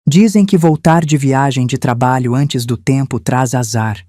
Dizem que voltar de viagem de trabalho antes do tempo traz azar.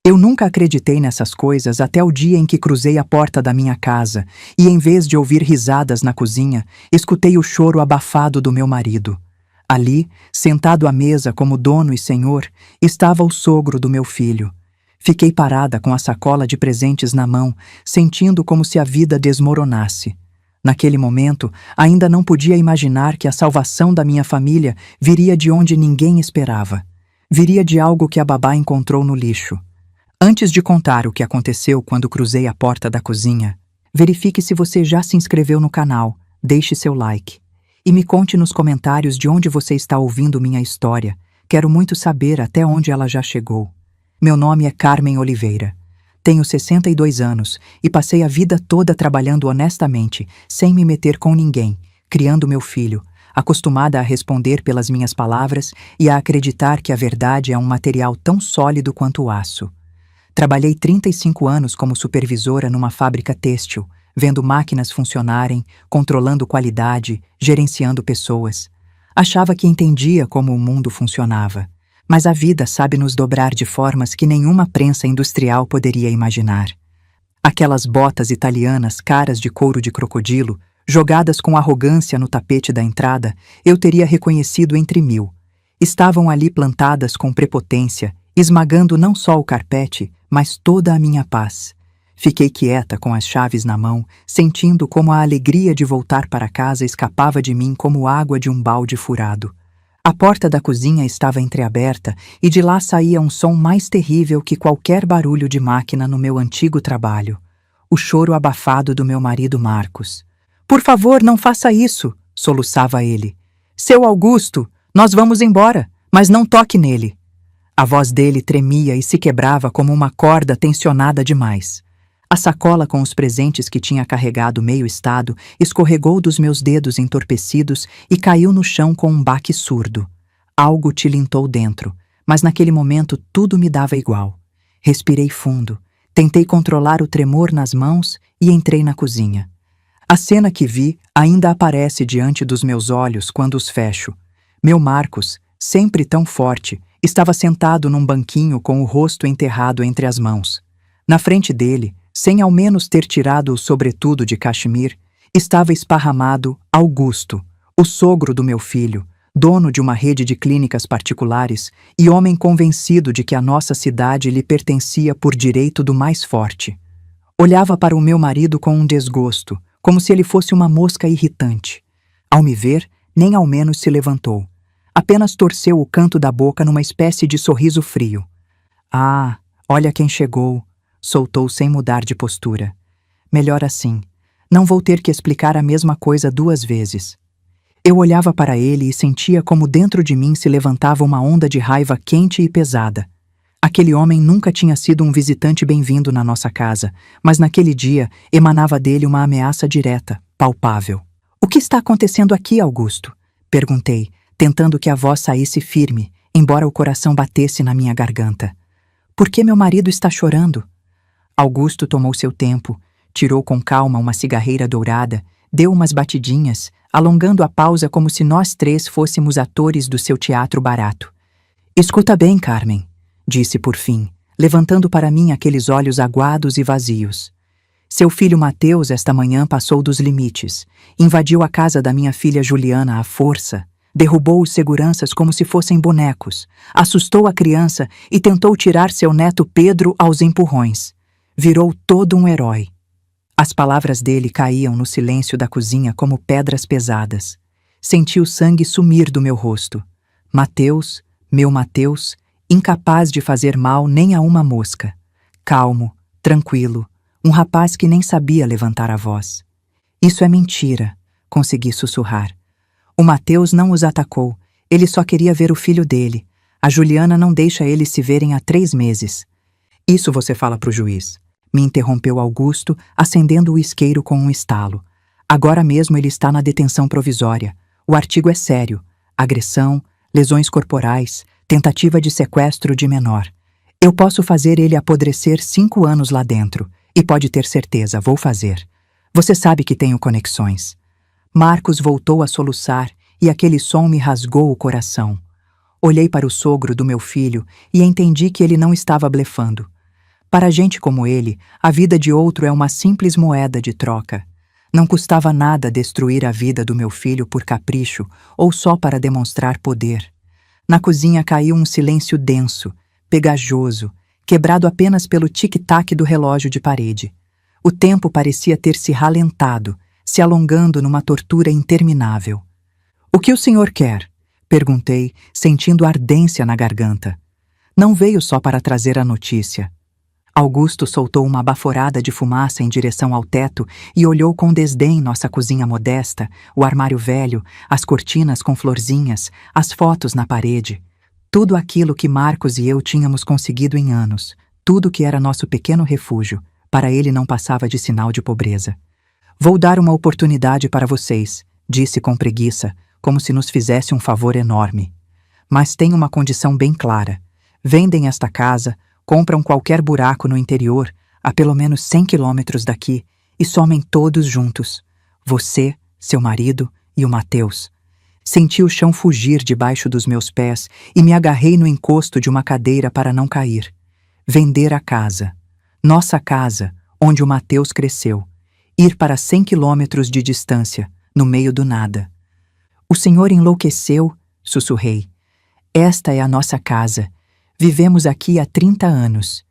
Eu nunca acreditei nessas coisas até o dia em que cruzei a porta da minha casa e, em vez de ouvir risadas na cozinha, escutei o choro abafado do meu marido. Ali, sentado à mesa como dono e senhor, estava o sogro do meu filho. Fiquei parada com a sacola de presentes na mão, sentindo como se a vida desmoronasse. Naquele momento, ainda não podia imaginar que a salvação da minha família viria de onde ninguém esperava. Viria de algo que a babá encontrou no lixo. Antes de contar o que aconteceu quando cruzei a porta da cozinha, verifique se você já se inscreveu no canal, deixe seu like. E me conte nos comentários de onde você está ouvindo minha história. Quero muito saber até onde ela já chegou. Meu nome é Carmen Oliveira. Tenho 62 anos e passei a vida toda trabalhando honestamente, sem me meter com ninguém, criando meu filho, acostumada a responder pelas minhas palavras e a acreditar que a verdade é um material tão sólido quanto o aço. Trabalhei 35 anos como supervisora numa fábrica têxtil, vendo máquinas funcionarem, controlando qualidade, gerenciando pessoas. Achava que entendia como o mundo funcionava. Mas a vida sabe nos dobrar de formas que nenhuma prensa industrial poderia imaginar. Aquelas botas italianas caras de couro de crocodilo, jogadas com arrogância no tapete da entrada, eu teria reconhecido entre mil. Estavam ali plantadas com prepotência, esmagando não só o carpete, mas toda a minha paz. Fiquei quieta com as chaves na mão, sentindo como a alegria de voltar para casa escapava de mim como água de um balde furado. A porta da cozinha estava entreaberta e de lá saía um som mais terrível que qualquer barulho de máquina no meu antigo trabalho. O choro abafado do meu marido Marcos. "Por favor, não faça isso!" soluçava ele. "Seu Augusto, nós vamos embora, mas não toque nele." A voz dele tremia e se quebrava como uma corda tensionada demais. A sacola com os presentes que tinha carregado meio estado escorregou dos meus dedos entorpecidos e caiu no chão com um baque surdo. Algo tilintou dentro, mas naquele momento tudo me dava igual. Respirei fundo, tentei controlar o tremor nas mãos e entrei na cozinha. A cena que vi ainda aparece diante dos meus olhos quando os fecho. Meu Marcos, sempre tão forte, estava sentado num banquinho com o rosto enterrado entre as mãos. Na frente dele, sem ao menos ter tirado o sobretudo de cachemir, estava esparramado Augusto, o sogro do meu filho, dono de uma rede de clínicas particulares e homem convencido de que a nossa cidade lhe pertencia por direito do mais forte. Olhava para o meu marido com um desgosto, como se ele fosse uma mosca irritante. Ao me ver, nem ao menos se levantou. Apenas torceu o canto da boca numa espécie de sorriso frio. "Ah, olha quem chegou!" soltou sem mudar de postura. "Melhor assim. Não vou ter que explicar a mesma coisa 2 vezes." Eu olhava para ele e sentia como dentro de mim se levantava uma onda de raiva quente e pesada. Aquele homem nunca tinha sido um visitante bem-vindo na nossa casa, mas naquele dia emanava dele uma ameaça direta, palpável. "O que está acontecendo aqui, Augusto?" perguntei, tentando que a voz saísse firme, embora o coração batesse na minha garganta. "Por que meu marido está chorando?" Augusto tomou seu tempo, tirou com calma uma cigarreira dourada, deu umas batidinhas, alongando a pausa como se nós 3 fôssemos atores do seu teatro barato. "Escuta bem, Carmen", disse por fim, levantando para mim aqueles olhos aguados e vazios. "Seu filho Mateus esta manhã passou dos limites, invadiu a casa da minha filha Juliana à força, derrubou os seguranças como se fossem bonecos, assustou a criança e tentou tirar seu neto Pedro aos empurrões. Virou todo um herói." As palavras dele caíam no silêncio da cozinha como pedras pesadas. Senti o sangue sumir do meu rosto. Mateus, meu Mateus, incapaz de fazer mal nem a uma mosca. Calmo, tranquilo, um rapaz que nem sabia levantar a voz. "Isso é mentira", consegui sussurrar. "O Mateus não os atacou, ele só queria ver o filho dele. A Juliana não deixa eles se verem há 3 meses. "Isso você fala pro juiz", me interrompeu Augusto, acendendo o isqueiro com um estalo. "Agora mesmo ele está na detenção provisória. O artigo é sério: agressão, lesões corporais, tentativa de sequestro de menor. Eu posso fazer ele apodrecer 5 anos lá dentro, e pode ter certeza, vou fazer. Você sabe que tenho conexões." Marcos voltou a soluçar e aquele som me rasgou o coração. Olhei para o sogro do meu filho e entendi que ele não estava blefando. Para gente como ele, a vida de outro é uma simples moeda de troca. Não custava nada destruir a vida do meu filho por capricho ou só para demonstrar poder. Na cozinha caiu um silêncio denso, pegajoso, quebrado apenas pelo tic-tac do relógio de parede. O tempo parecia ter se ralentado, se alongando numa tortura interminável. "O que o senhor quer?" perguntei, sentindo ardência na garganta. Não veio só para trazer a notícia. Augusto soltou uma baforada de fumaça em direção ao teto e olhou com desdém nossa cozinha modesta, o armário velho, as cortinas com florzinhas, as fotos na parede. Tudo aquilo que Marcos e eu tínhamos conseguido em anos, tudo que era nosso pequeno refúgio, para ele não passava de sinal de pobreza. "Vou dar uma oportunidade para vocês", disse com preguiça, como se nos fizesse um favor enorme. "Mas tem uma condição bem clara. Vendem esta casa, compram qualquer buraco no interior, a pelo menos 100 quilômetros daqui, e somem todos juntos. Você, seu marido e o Mateus." Senti o chão fugir debaixo dos meus pés e me agarrei no encosto de uma cadeira para não cair. Vender a casa. Nossa casa, onde o Mateus cresceu. Ir para 100 quilômetros de distância, no meio do nada. "O senhor enlouqueceu", sussurrei. "Esta é a nossa casa. Vivemos aqui há 30 anos.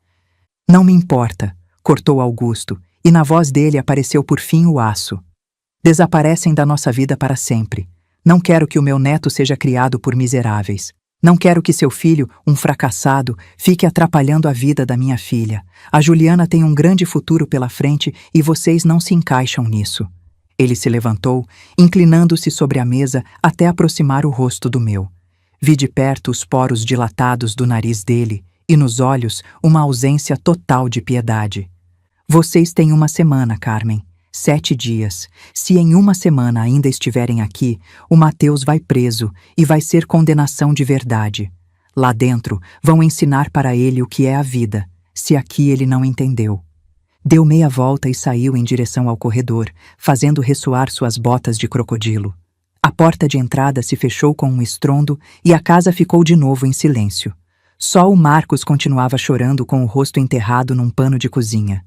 "Não me importa", cortou Augusto, e na voz dele apareceu por fim o aço. "Desaparecem da nossa vida para sempre. Não quero que o meu neto seja criado por miseráveis. Não quero que seu filho, um fracassado, fique atrapalhando a vida da minha filha. A Juliana tem um grande futuro pela frente e vocês não se encaixam nisso." Ele se levantou, inclinando-se sobre a mesa até aproximar o rosto do meu. Vi de perto os poros dilatados do nariz dele e nos olhos uma ausência total de piedade. "Vocês têm uma semana, Carmen. 7 dias. Se em uma semana ainda estiverem aqui, o Mateus vai preso e vai ser condenação de verdade. Lá dentro vão ensinar para ele o que é a vida, se aqui ele não entendeu." Deu meia volta e saiu em direção ao corredor, fazendo ressoar suas botas de crocodilo. A porta de entrada se fechou com um estrondo e a casa ficou de novo em silêncio. Só o Marcos continuava chorando com o rosto enterrado num pano de cozinha.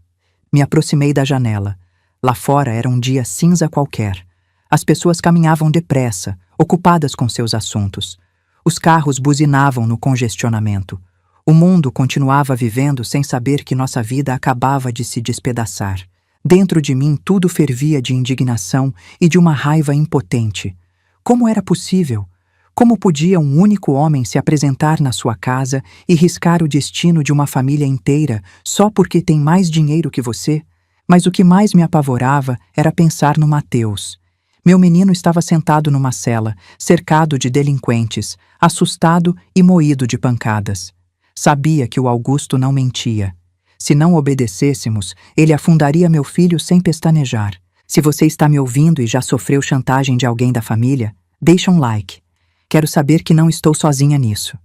Me aproximei da janela. Lá fora era um dia cinza qualquer. As pessoas caminhavam depressa, ocupadas com seus assuntos. Os carros buzinavam no congestionamento. O mundo continuava vivendo sem saber que nossa vida acabava de se despedaçar. Dentro de mim tudo fervia de indignação e de uma raiva impotente. Como era possível? Como podia um único homem se apresentar na sua casa e riscar o destino de uma família inteira só porque tem mais dinheiro que você? Mas o que mais me apavorava era pensar no Mateus. Meu menino estava sentado numa cela, cercado de delinquentes, assustado e moído de pancadas. Sabia que o Augusto não mentia. Se não obedecêssemos, ele afundaria meu filho sem pestanejar. Se você está me ouvindo e já sofreu chantagem de alguém da família, deixa um like. Quero saber que não estou sozinha nisso.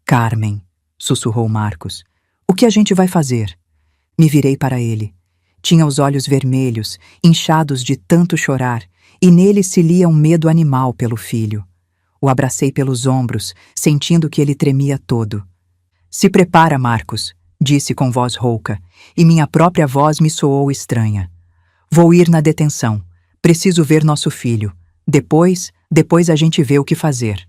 "Carmen", sussurrou Marcos, "o que a gente vai fazer?" Me virei para ele. Tinha os olhos vermelhos, inchados de tanto chorar, e nele se lia um medo animal pelo filho. O abracei pelos ombros, sentindo que ele tremia todo. "Se prepara, Marcos", disse com voz rouca, e minha própria voz me soou estranha. "Vou ir na detenção. Preciso ver nosso filho. Depois a gente vê o que fazer."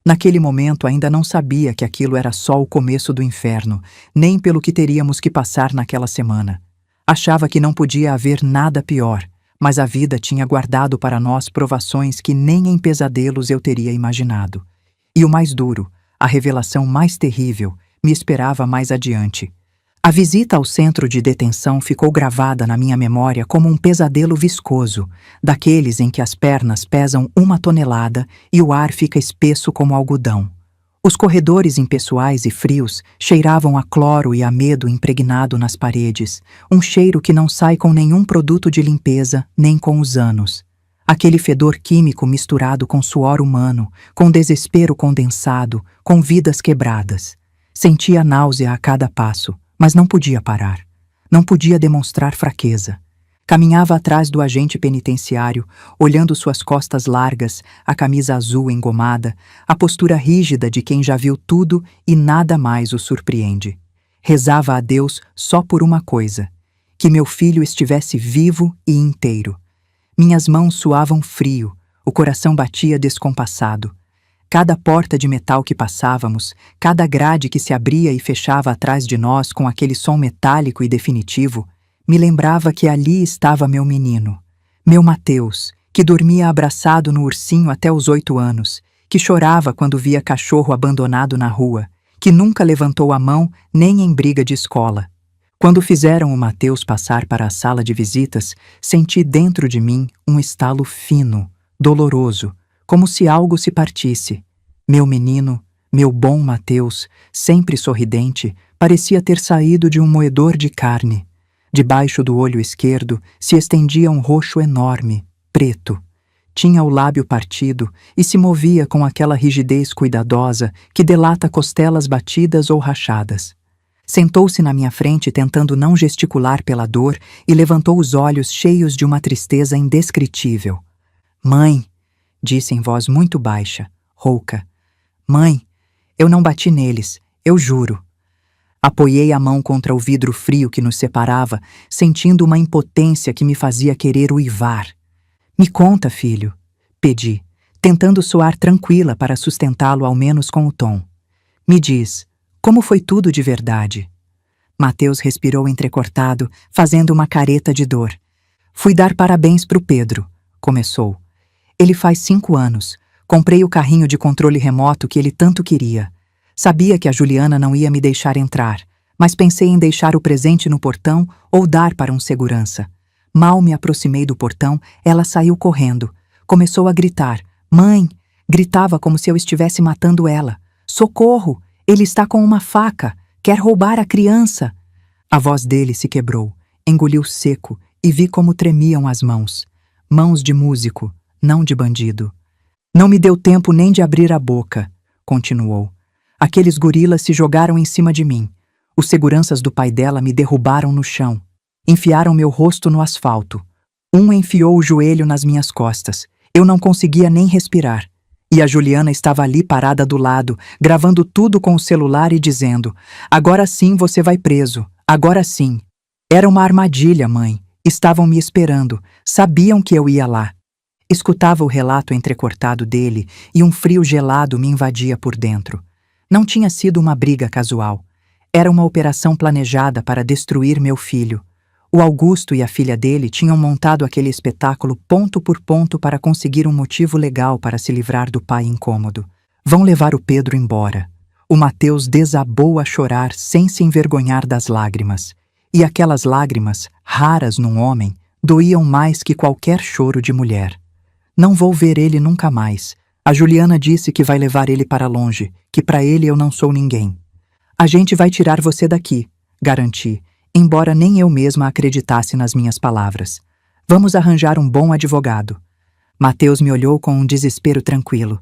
Naquele momento ainda não sabia que aquilo era só o começo do inferno, nem pelo que teríamos que passar naquela semana. Achava que não podia haver nada pior, mas a vida tinha guardado para nós provações que nem em pesadelos eu teria imaginado. E o mais duro, a revelação mais terrível, me esperava mais adiante. A visita ao centro de detenção ficou gravada na minha memória como um pesadelo viscoso, daqueles em que as pernas pesam 1 tonelada e o ar fica espesso como algodão. Os corredores impessoais e frios cheiravam a cloro e a medo impregnado nas paredes, um cheiro que não sai com nenhum produto de limpeza nem com os anos. Aquele fedor químico misturado com suor humano, com desespero condensado, com vidas quebradas. Sentia náusea a cada passo, mas não podia parar. Não podia demonstrar fraqueza. Caminhava atrás do agente penitenciário, olhando suas costas largas, a camisa azul engomada, a postura rígida de quem já viu tudo e nada mais o surpreende. Rezava a Deus só por uma coisa: que meu filho estivesse vivo e inteiro. Minhas mãos suavam frio, o coração batia descompassado. Cada porta de metal que passávamos, cada grade que se abria e fechava atrás de nós com aquele som metálico e definitivo, me lembrava que ali estava meu menino, meu Mateus, que dormia abraçado no ursinho até os 8 anos, que chorava quando via cachorro abandonado na rua, que nunca levantou a mão nem em briga de escola. Quando fizeram o Mateus passar para a sala de visitas, senti dentro de mim um estalo fino, doloroso, como se algo se partisse. Meu menino, meu bom Mateus, sempre sorridente, parecia ter saído de um moedor de carne. Debaixo do olho esquerdo se estendia um roxo enorme, preto. Tinha o lábio partido e se movia com aquela rigidez cuidadosa que delata costelas batidas ou rachadas. Sentou-se na minha frente tentando não gesticular pela dor e levantou os olhos cheios de uma tristeza indescritível. "Mãe", disse em voz muito baixa, rouca. "Mãe, eu não bati neles, eu juro." Apoiei a mão contra o vidro frio que nos separava, sentindo uma impotência que me fazia querer uivar. "Me conta, filho", pedi, tentando soar tranquila para sustentá-lo ao menos com o tom. "Me diz, como foi tudo de verdade?" Mateus respirou entrecortado, fazendo uma careta de dor. "Fui dar parabéns pro Pedro", começou. "Ele faz 5 anos. Comprei o carrinho de controle remoto que ele tanto queria. Sabia que a Juliana não ia me deixar entrar, mas pensei em deixar o presente no portão ou dar para um segurança. Mal me aproximei do portão, ela saiu correndo. Começou a gritar. "Mãe!" Gritava como se eu estivesse matando ela. "Socorro! Ele está com uma faca! Quer roubar a criança!" A voz dele se quebrou, engoliu seco e vi como tremiam as mãos. Mãos de músico, não de bandido. "Não me deu tempo nem de abrir a boca", continuou. "Aqueles gorilas se jogaram em cima de mim. Os seguranças do pai dela me derrubaram no chão. Enfiaram meu rosto no asfalto. Um enfiou o joelho nas minhas costas. Eu não conseguia nem respirar. E a Juliana estava ali parada do lado, gravando tudo com o celular e dizendo: 'Agora sim você vai preso, agora sim.' Era uma armadilha, mãe. Estavam me esperando. Sabiam que eu ia lá." Escutava o relato entrecortado dele e um frio gelado me invadia por dentro. Não tinha sido uma briga casual. Era uma operação planejada para destruir meu filho. O Augusto e a filha dele tinham montado aquele espetáculo ponto por ponto para conseguir um motivo legal para se livrar do pai incômodo. "Vão levar o Pedro embora." O Mateus desabou a chorar sem se envergonhar das lágrimas. E aquelas lágrimas, raras num homem, doíam mais que qualquer choro de mulher. "Não vou ver ele nunca mais. A Juliana disse que vai levar ele para longe, que para ele eu não sou ninguém." "A gente vai tirar você daqui", garanti, embora nem eu mesma acreditasse nas minhas palavras. "Vamos arranjar um bom advogado." Mateus me olhou com um desespero tranquilo.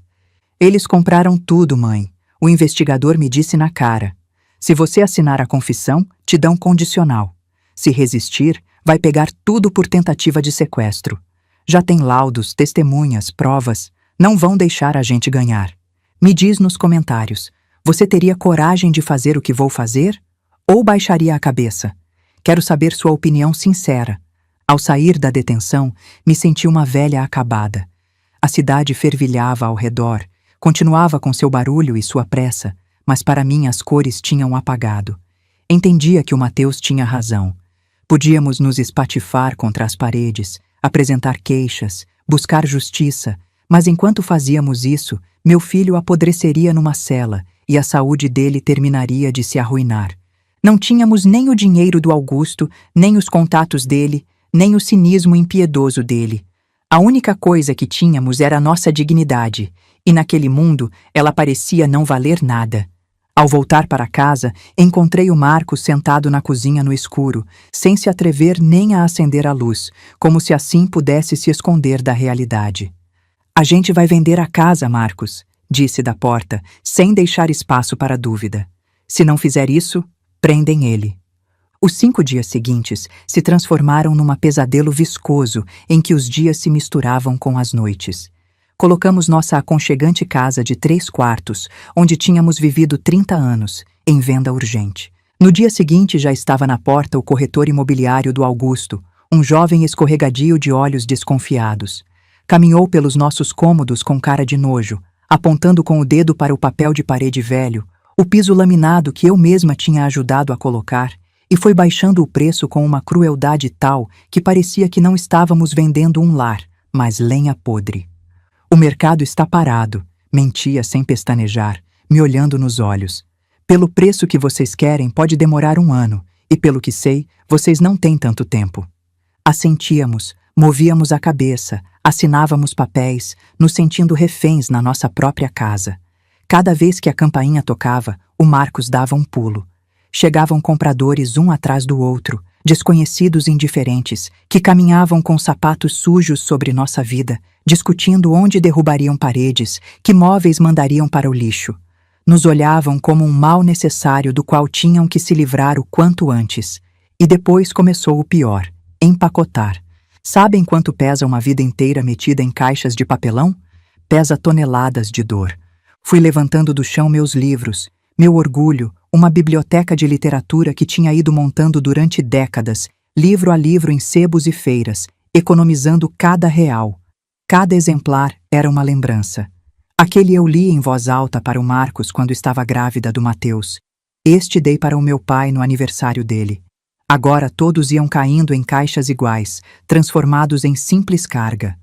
"Eles compraram tudo, mãe. O investigador me disse na cara. Se você assinar a confissão, te dão condicional. Se resistir, vai pegar tudo por tentativa de sequestro. Já tem laudos, testemunhas, provas. Não vão deixar a gente ganhar. Me diz nos comentários, você teria coragem de fazer o que vou fazer? Ou baixaria a cabeça? Quero saber sua opinião sincera." Ao sair da detenção, me senti uma velha acabada. A cidade fervilhava ao redor, continuava com seu barulho e sua pressa, mas para mim as cores tinham apagado. Entendia que o Mateus tinha razão. Podíamos nos espatifar contra as paredes, apresentar queixas, buscar justiça, mas enquanto fazíamos isso, meu filho apodreceria numa cela e a saúde dele terminaria de se arruinar. Não tínhamos nem o dinheiro do Augusto, nem os contatos dele, nem o cinismo impiedoso dele. A única coisa que tínhamos era a nossa dignidade, e naquele mundo ela parecia não valer nada. Ao voltar para casa, encontrei o Marcos sentado na cozinha no escuro, sem se atrever nem a acender a luz, como se assim pudesse se esconder da realidade. "A gente vai vender a casa, Marcos", disse da porta, sem deixar espaço para dúvida. "Se não fizer isso, prendem ele." Os 5 dias seguintes se transformaram num pesadelo viscoso em que os dias se misturavam com as noites. Colocamos nossa aconchegante casa de 3 quartos, onde tínhamos vivido 30 anos, em venda urgente. No dia seguinte já estava na porta o corretor imobiliário do Augusto, um jovem escorregadio de olhos desconfiados. Caminhou pelos nossos cômodos com cara de nojo, apontando com o dedo para o papel de parede velho, o piso laminado que eu mesma tinha ajudado a colocar, e foi baixando o preço com uma crueldade tal que parecia que não estávamos vendendo um lar, mas lenha podre. O mercado está parado, mentia sem pestanejar, me olhando nos olhos. Pelo preço que vocês querem pode demorar 1 ano, e pelo que sei, vocês não têm tanto tempo. Assentíamos, movíamos a cabeça, assinávamos papéis, nos sentindo reféns na nossa própria casa. Cada vez que a campainha tocava, o Marcos dava um pulo. Chegavam compradores um atrás do outro, desconhecidos indiferentes, que caminhavam com sapatos sujos sobre nossa vida, discutindo onde derrubariam paredes, que móveis mandariam para o lixo. Nos olhavam como um mal necessário do qual tinham que se livrar o quanto antes. E depois começou o pior, empacotar. Sabem quanto pesa uma vida inteira metida em caixas de papelão? Pesa toneladas de dor. Fui levantando do chão meus livros, meu orgulho, uma biblioteca de literatura que tinha ido montando durante décadas, livro a livro em sebos e feiras, economizando cada real. Cada exemplar era uma lembrança. Aquele eu li em voz alta para o Marcos quando estava grávida do Mateus. Este dei para o meu pai no aniversário dele. Agora todos iam caindo em caixas iguais, transformados em simples carga.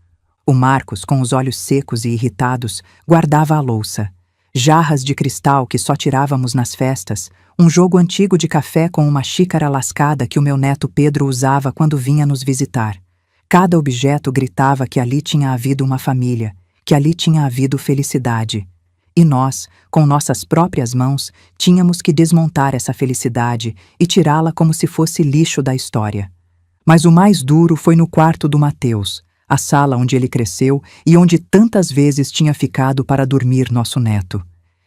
O Marcos, com os olhos secos e irritados, guardava a louça. Jarras de cristal que só tirávamos nas festas, um jogo antigo de café com uma xícara lascada que o meu neto Pedro usava quando vinha nos visitar. Cada objeto gritava que ali tinha havido uma família, que ali tinha havido felicidade. E nós, com nossas próprias mãos, tínhamos que desmontar essa felicidade e tirá-la como se fosse lixo da história. Mas o mais duro foi no quarto do Mateus, a sala onde ele cresceu e onde tantas vezes tinha ficado para dormir nosso neto.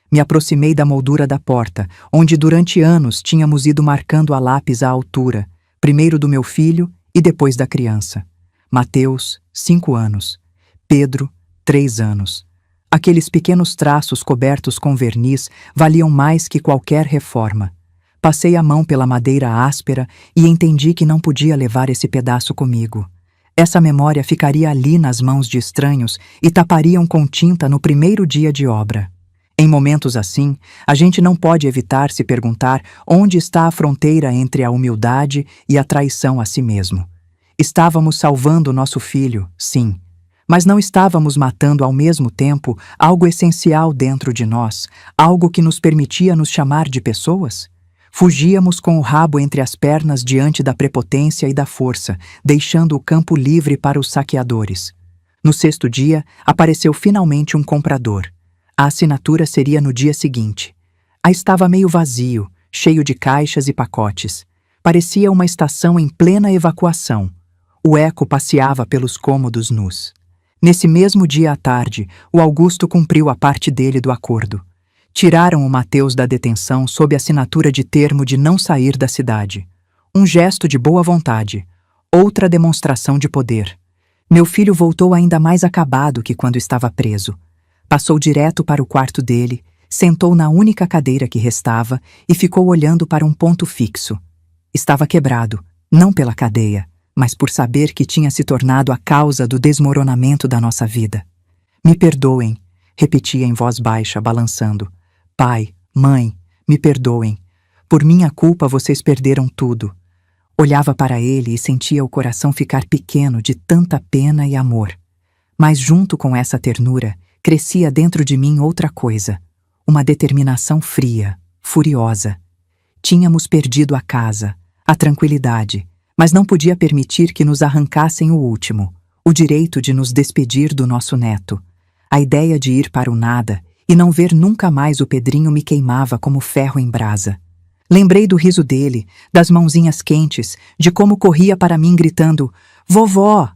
Me aproximei da moldura da porta, onde durante anos tínhamos ido marcando a lápis a altura, primeiro do meu filho e depois da criança. Mateus, 5 anos. Pedro, 3 anos. Aqueles pequenos traços cobertos com verniz valiam mais que qualquer reforma. Passei a mão pela madeira áspera e entendi que não podia levar esse pedaço comigo. Essa memória ficaria ali nas mãos de estranhos e tapariam com tinta no primeiro dia de obra. Em momentos assim, a gente não pode evitar se perguntar onde está a fronteira entre a humildade e a traição a si mesmo. Estávamos salvando nosso filho, sim, mas não estávamos matando ao mesmo tempo algo essencial dentro de nós, algo que nos permitia nos chamar de pessoas? Fugíamos com o rabo entre as pernas diante da prepotência e da força, deixando o campo livre para os saqueadores. No 6º dia, apareceu finalmente um comprador. A assinatura seria no dia seguinte. Estava meio vazio, cheio de caixas e pacotes. Parecia uma estação em plena evacuação. O eco passeava pelos cômodos nus. Nesse mesmo dia à tarde, o Augusto cumpriu a parte dele do acordo. Tiraram o Mateus da detenção sob assinatura de termo de não sair da cidade. Um gesto de boa vontade. Outra demonstração de poder. Meu filho voltou ainda mais acabado que quando estava preso. Passou direto para o quarto dele, sentou na única cadeira que restava e ficou olhando para um ponto fixo. Estava quebrado, não pela cadeia, mas por saber que tinha se tornado a causa do desmoronamento da nossa vida. Me perdoem, repetia em voz baixa, balançando. Pai, mãe, me perdoem. Por minha culpa vocês perderam tudo. Olhava para ele e sentia o coração ficar pequeno de tanta pena e amor. Mas junto com essa ternura, crescia dentro de mim outra coisa. Uma determinação fria, furiosa. Tínhamos perdido a casa, a tranquilidade, mas não podia permitir que nos arrancassem o último, o direito de nos despedir do nosso neto. A ideia de ir para o nada e não ver nunca mais o Pedrinho me queimava como ferro em brasa. Lembrei do riso dele, das mãozinhas quentes, de como corria para mim gritando, Vovó!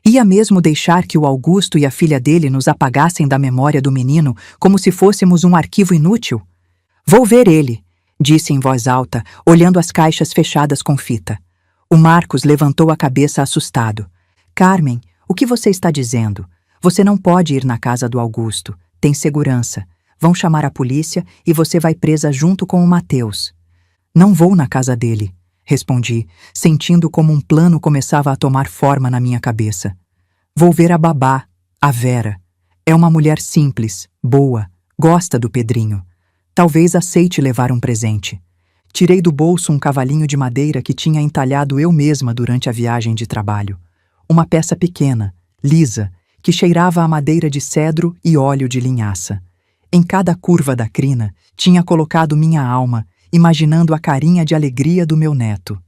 Ia mesmo deixar que o Augusto e a filha dele nos apagassem da memória do menino como se fôssemos um arquivo inútil? Vou ver ele, disse em voz alta, olhando as caixas fechadas com fita. O Marcos levantou a cabeça assustado. Carmen, o que você está dizendo? Você não pode ir na casa do Augusto. Tem segurança. Vão chamar a polícia e você vai presa junto com o Mateus. Não vou na casa dele, respondi, sentindo como um plano começava a tomar forma na minha cabeça. Vou ver a babá, a Vera. É uma mulher simples, boa, gosta do Pedrinho. Talvez aceite levar um presente. Tirei do bolso um cavalinho de madeira que tinha entalhado eu mesma durante a viagem de trabalho. Uma peça pequena, lisa, que cheirava a madeira de cedro e óleo de linhaça. Em cada curva da crina, tinha colocado minha alma, imaginando a carinha de alegria do meu neto.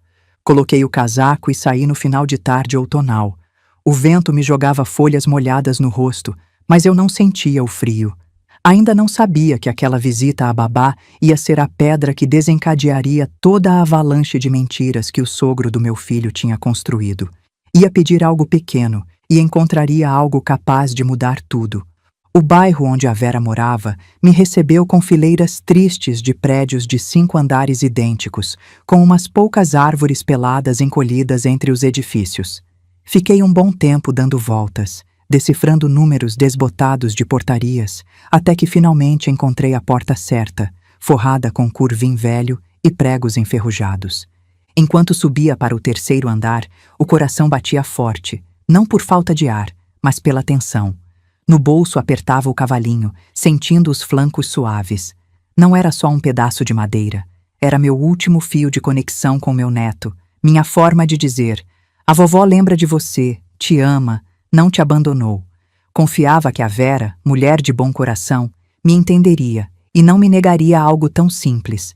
Coloquei o casaco e saí no final de tarde outonal. O vento me jogava folhas molhadas no rosto, mas eu não sentia o frio. Ainda não sabia que aquela visita à babá ia ser a pedra que desencadearia toda a avalanche de mentiras que o sogro do meu filho tinha construído. Ia pedir algo pequeno e encontraria algo capaz de mudar tudo. O bairro onde a Vera morava me recebeu com fileiras tristes de prédios de 5 andares idênticos, com umas poucas árvores peladas encolhidas entre os edifícios. Fiquei um bom tempo dando voltas, decifrando números desbotados de portarias, até que finalmente encontrei a porta certa, forrada com curvim velho e pregos enferrujados. Enquanto subia para o 3º andar, o coração batia forte, não por falta de ar, mas pela tensão. No bolso apertava o cavalinho, sentindo os flancos suaves. Não era só um pedaço de madeira. Era meu último fio de conexão com meu neto, minha forma de dizer: a vovó lembra de você, te ama, não te abandonou. Confiava que a Vera, mulher de bom coração, me entenderia e não me negaria algo tão simples.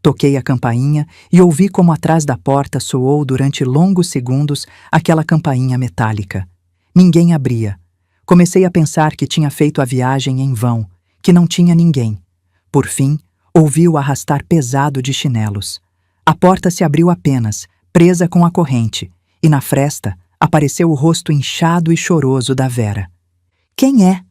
Toquei a campainha e ouvi como atrás da porta soou durante longos segundos aquela campainha metálica. Ninguém abria. Comecei a pensar que tinha feito a viagem em vão, que não tinha ninguém. Por fim, ouvi o arrastar pesado de chinelos. A porta se abriu apenas, presa com a corrente, e na fresta apareceu o rosto inchado e choroso da Vera. Quem é?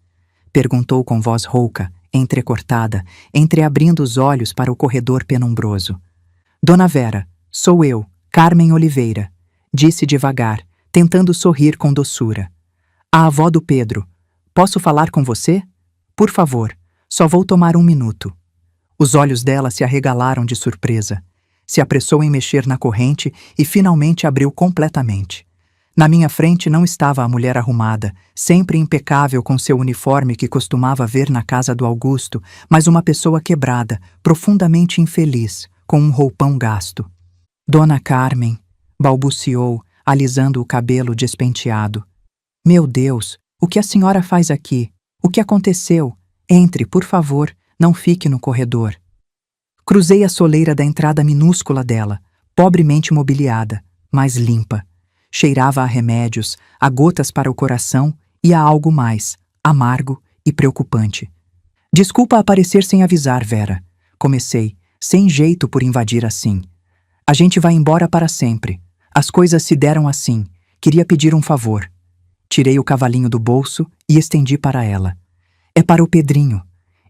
Perguntou com voz rouca, entrecortada, entreabrindo os olhos para o corredor penumbroso. Dona Vera, sou eu, Carmen Oliveira, disse devagar, tentando sorrir com doçura. A avó do Pedro. Posso falar com você? Por favor, só vou tomar 1 minuto. Os olhos dela se arregalaram de surpresa. Se apressou em mexer na corrente e finalmente abriu completamente. Na minha frente não estava a mulher arrumada, sempre impecável com seu uniforme que costumava ver na casa do Augusto, mas uma pessoa quebrada, profundamente infeliz, com um roupão gasto. Dona Carmen, balbuciou, alisando o cabelo despenteado. Meu Deus, o que a senhora faz aqui? O que aconteceu? Entre, por favor, não fique no corredor. Cruzei a soleira da entrada minúscula dela, pobremente mobiliada, mas limpa. Cheirava a remédios, a gotas para o coração e a algo mais, amargo e preocupante. Desculpa aparecer sem avisar, Vera. Comecei, sem jeito por invadir assim. A gente vai embora para sempre. As coisas se deram assim. Queria pedir um favor. Tirei o cavalinho do bolso e estendi para ela. É para o Pedrinho.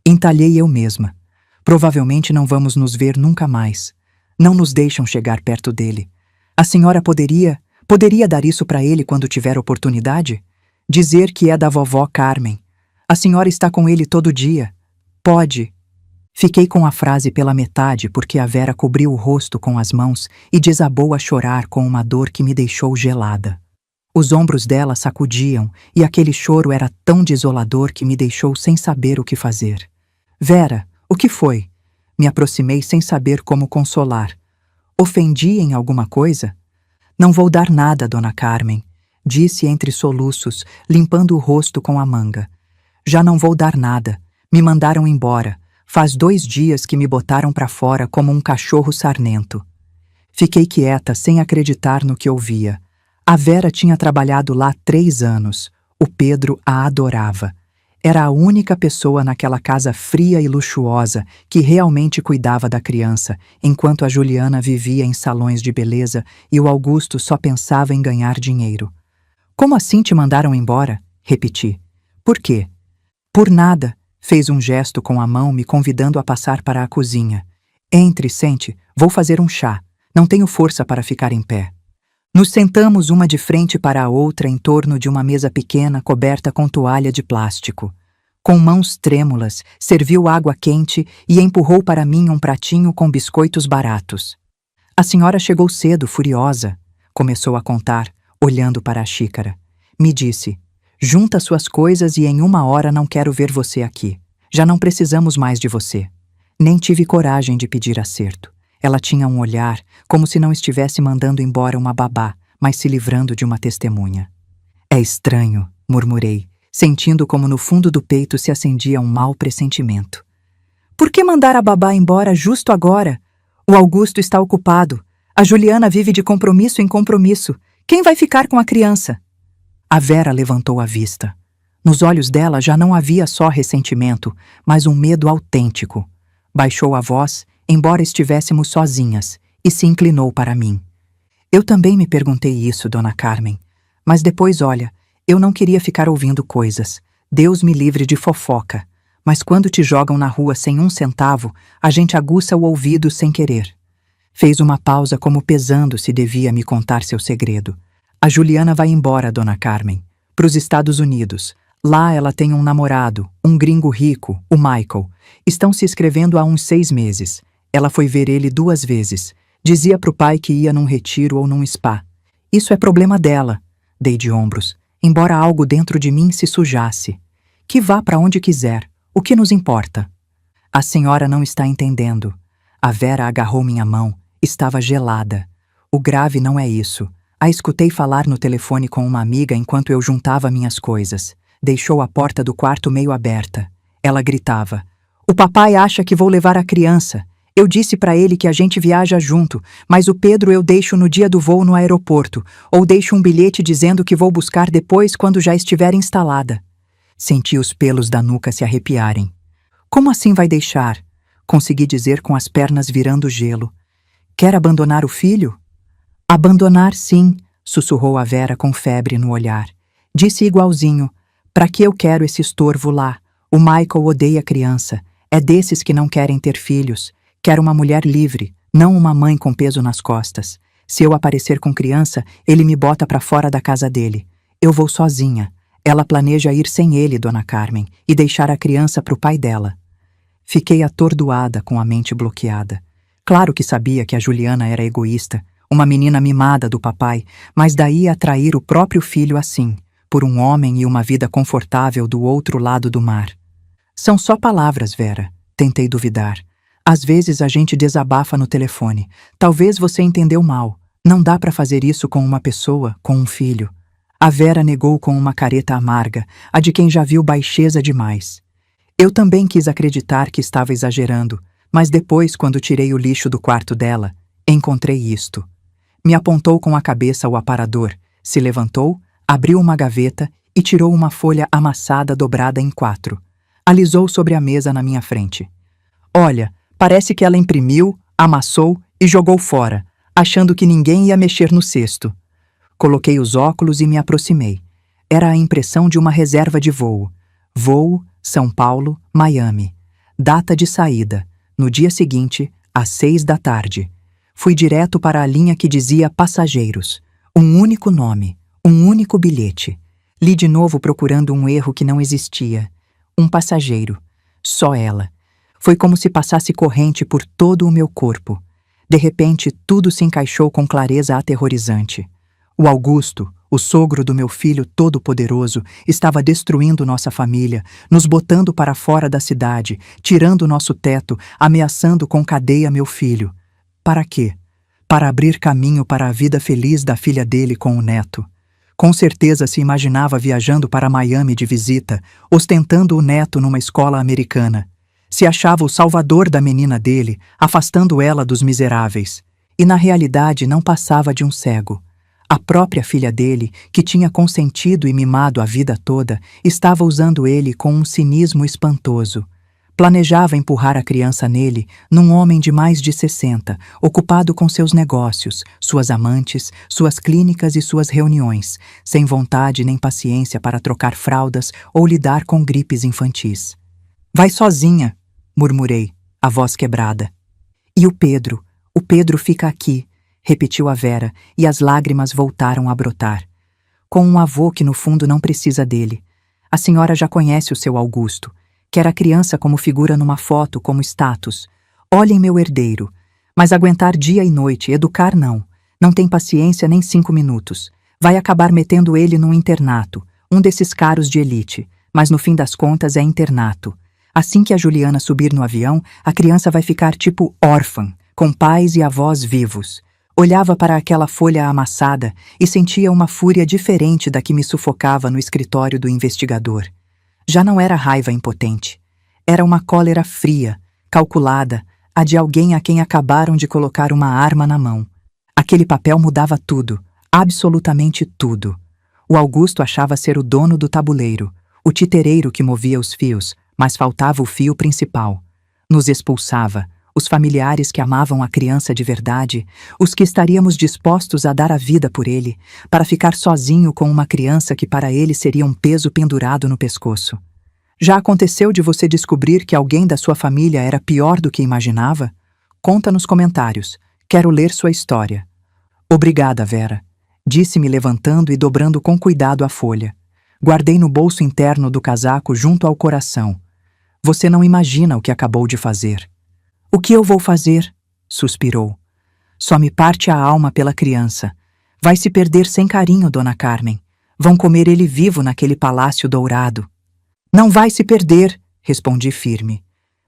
Entalhei eu mesma. Provavelmente não vamos nos ver nunca mais. Não nos deixam chegar perto dele. A senhora poderia dar isso para ele quando tiver oportunidade? Dizer que é da vovó Carmen. A senhora está com ele todo dia. Pode. Fiquei com a frase pela metade porque a Vera cobriu o rosto com as mãos e desabou a chorar com uma dor que me deixou gelada. Os ombros dela sacudiam e aquele choro era tão desolador que me deixou sem saber o que fazer. Vera, o que foi? Me aproximei sem saber como consolar. Ofendi em alguma coisa? Não vou dar nada, Dona Carmen, disse entre soluços, limpando o rosto com a manga. Já não vou dar nada. Me mandaram embora. Faz 2 dias que me botaram para fora como um cachorro sarnento. Fiquei quieta, sem acreditar no que ouvia. A Vera tinha trabalhado lá 3 anos. O Pedro a adorava. Era a única pessoa naquela casa fria e luxuosa que realmente cuidava da criança, enquanto a Juliana vivia em salões de beleza e o Augusto só pensava em ganhar dinheiro. Como assim te mandaram embora? Repeti. Por quê? Por nada. Fez um gesto com a mão me convidando a passar para a cozinha. Entre, sente, vou fazer um chá. Não tenho força para ficar em pé. Nos sentamos uma de frente para a outra em torno de uma mesa pequena coberta com toalha de plástico. Com mãos trêmulas, serviu água quente e empurrou para mim um pratinho com biscoitos baratos. A senhora chegou cedo, furiosa. Começou a contar, olhando para a xícara. Me disse, junta suas coisas e em 1 hora não quero ver você aqui. Já não precisamos mais de você. Nem tive coragem de pedir acerto. Ela tinha um olhar, como se não estivesse mandando embora uma babá, mas se livrando de uma testemunha. É estranho, murmurei, sentindo como no fundo do peito se acendia um mau pressentimento. Por que mandar a babá embora justo agora? O Augusto está ocupado. A Juliana vive de compromisso em compromisso. Quem vai ficar com a criança? A Vera levantou a vista. Nos olhos dela já não havia só ressentimento, mas um medo autêntico. Baixou a voz, embora estivéssemos sozinhas, e se inclinou para mim. Eu também me perguntei isso, Dona Carmen. Mas depois, olha, eu não queria ficar ouvindo coisas. Deus me livre de fofoca. Mas quando te jogam na rua sem 1 centavo, a gente aguça o ouvido sem querer. Fez uma pausa como pesando se devia me contar seu segredo. A Juliana vai embora, Dona Carmen, para os Estados Unidos. Lá ela tem um namorado, um gringo rico, o Michael. Estão se escrevendo há uns 6 meses. Ela foi ver ele 2 vezes. Dizia pro pai que ia num retiro ou num spa. Isso é problema dela. Dei de ombros, embora algo dentro de mim se sujasse. Que vá para onde quiser. O que nos importa? A senhora não está entendendo. A Vera agarrou minha mão. Estava gelada. O grave não é isso. A escutei falar no telefone com uma amiga enquanto eu juntava minhas coisas. Deixou a porta do quarto meio aberta. Ela gritava. O papai acha que vou levar a criança. Eu disse para ele que a gente viaja junto, mas o Pedro eu deixo no dia do voo no aeroporto, ou deixo um bilhete dizendo que vou buscar depois quando já estiver instalada. Senti os pelos da nuca se arrepiarem. Como assim vai deixar? Consegui dizer com as pernas virando gelo. Quer abandonar o filho? Abandonar, sim, sussurrou a Vera com febre no olhar. Disse igualzinho. Pra que eu quero esse estorvo lá? O Michael odeia criança. É desses que não querem ter filhos. Quer uma mulher livre, não uma mãe com peso nas costas. Se eu aparecer com criança, ele me bota pra fora da casa dele. Eu vou sozinha. Ela planeja ir sem ele, Dona Carmen, e deixar a criança pro pai dela. Fiquei atordoada, com a mente bloqueada. Claro que sabia que a Juliana era egoísta, uma menina mimada do papai, mas daí a trair o próprio filho assim, por um homem e uma vida confortável do outro lado do mar. São só palavras, Vera. Tentei duvidar. Às vezes a gente desabafa no telefone. Talvez você entendeu mal. Não dá para fazer isso com uma pessoa, com um filho. A Vera negou com uma careta amarga, a de quem já viu baixeza demais. Eu também quis acreditar que estava exagerando, mas depois, quando tirei o lixo do quarto dela, encontrei isto. Me apontou com a cabeça o aparador, se levantou, abriu uma gaveta e tirou uma folha amassada dobrada em 4. Alisou sobre a mesa na minha frente. Olha, parece que ela imprimiu, amassou e jogou fora, achando que ninguém ia mexer no cesto. Coloquei os óculos e me aproximei. Era a impressão de uma reserva de voo. Voo, São Paulo, Miami. Data de saída, no dia seguinte, às 6 da tarde. Fui direto para a linha que dizia passageiros. Um único nome, um único bilhete. Li de novo procurando um erro que não existia. Um passageiro. Só ela. Foi como se passasse corrente por todo o meu corpo. De repente, tudo se encaixou com clareza aterrorizante. O Augusto, o sogro do meu filho todo-poderoso, estava destruindo nossa família, nos botando para fora da cidade, tirando nosso teto, ameaçando com cadeia meu filho. Para quê? Para abrir caminho para a vida feliz da filha dele com o neto. Com certeza se imaginava viajando para Miami de visita, ostentando o neto numa escola americana. Se achava o salvador da menina dele, afastando ela dos miseráveis. E na realidade não passava de um cego. A própria filha dele, que tinha consentido e mimado a vida toda, estava usando ele com um cinismo espantoso. Planejava empurrar a criança nele, num homem de mais de 60, ocupado com seus negócios, suas amantes, suas clínicas e suas reuniões, sem vontade nem paciência para trocar fraldas ou lidar com gripes infantis. Vai sozinha, murmurei, a voz quebrada. E o Pedro fica aqui, repetiu a Vera, e as lágrimas voltaram a brotar. Com um avô que no fundo não precisa dele. A senhora já conhece o seu Augusto. Quer a criança como figura numa foto, como status. Olhem meu herdeiro. Mas aguentar dia e noite, educar não. Não tem paciência nem 5 minutos. Vai acabar metendo ele num internato, um desses caros de elite. Mas no fim das contas é internato. Assim que a Juliana subir no avião, a criança vai ficar tipo órfã, com pais e avós vivos. Olhava para aquela folha amassada e sentia uma fúria diferente da que me sufocava no escritório do investigador. Já não era raiva impotente. Era uma cólera fria, calculada, a de alguém a quem acabaram de colocar uma arma na mão. Aquele papel mudava tudo, absolutamente tudo. O Augusto achava ser o dono do tabuleiro, o titereiro que movia os fios, mas faltava o fio principal. Nos expulsava, os familiares que amavam a criança de verdade, os que estaríamos dispostos a dar a vida por ele, para ficar sozinho com uma criança que para ele seria um peso pendurado no pescoço. Já aconteceu de você descobrir que alguém da sua família era pior do que imaginava? Conta nos comentários. Quero ler sua história. Obrigada, Vera, disse-me levantando e dobrando com cuidado a folha. Guardei no bolso interno do casaco junto ao coração. Você não imagina o que acabou de fazer. O que eu vou fazer? Suspirou. Só me parte a alma pela criança. Vai se perder sem carinho, Dona Carmen. Vão comer ele vivo naquele palácio dourado. Não vai se perder, respondi firme.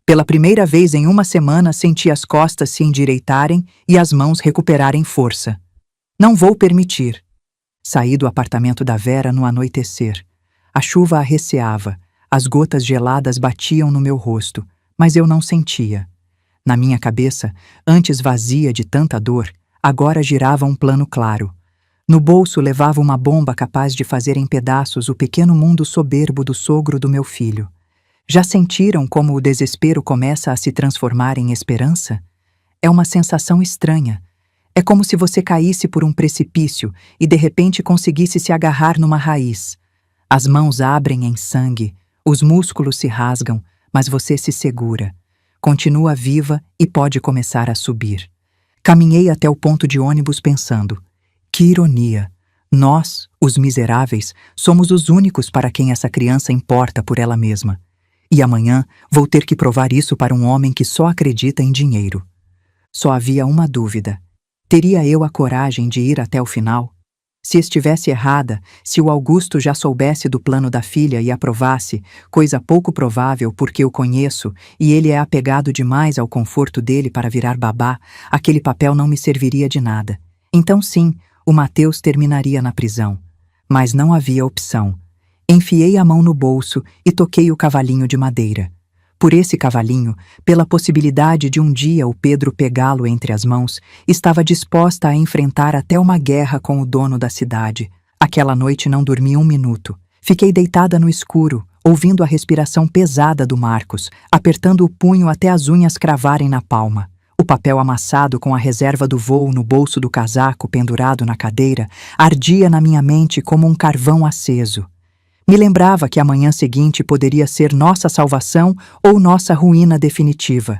Pela primeira vez em uma semana senti as costas se endireitarem e as mãos recuperarem força. Não vou permitir. Saí do apartamento da Vera no anoitecer. A chuva arreceava, as gotas geladas batiam no meu rosto, mas eu não sentia. Na minha cabeça, antes vazia de tanta dor, agora girava um plano claro. No bolso levava uma bomba capaz de fazer em pedaços o pequeno mundo soberbo do sogro do meu filho. Já sentiram como o desespero começa a se transformar em esperança? É uma sensação estranha. É como se você caísse por um precipício e de repente conseguisse se agarrar numa raiz. As mãos abrem em sangue, os músculos se rasgam, mas você se segura. Continua viva e pode começar a subir. Caminhei até o ponto de ônibus pensando, que ironia, nós, os miseráveis, somos os únicos para quem essa criança importa por ela mesma. E amanhã vou ter que provar isso para um homem que só acredita em dinheiro. Só havia uma dúvida. Teria eu a coragem de ir até o final? Se estivesse errada, se o Augusto já soubesse do plano da filha e aprovasse, coisa pouco provável porque o conheço e ele é apegado demais ao conforto dele para virar babá, aquele papel não me serviria de nada. Então sim, o Mateus terminaria na prisão. Mas não havia opção. Enfiei a mão no bolso e toquei o cavalinho de madeira. Por esse cavalinho, pela possibilidade de um dia o Pedro pegá-lo entre as mãos, estava disposta a enfrentar até uma guerra com o dono da cidade. Aquela noite não dormi um minuto. Fiquei deitada no escuro, ouvindo a respiração pesada do Marcos, apertando o punho até as unhas cravarem na palma. O papel amassado com a reserva do voo no bolso do casaco pendurado na cadeira ardia na minha mente como um carvão aceso. Me lembrava que a manhã seguinte poderia ser nossa salvação ou nossa ruína definitiva.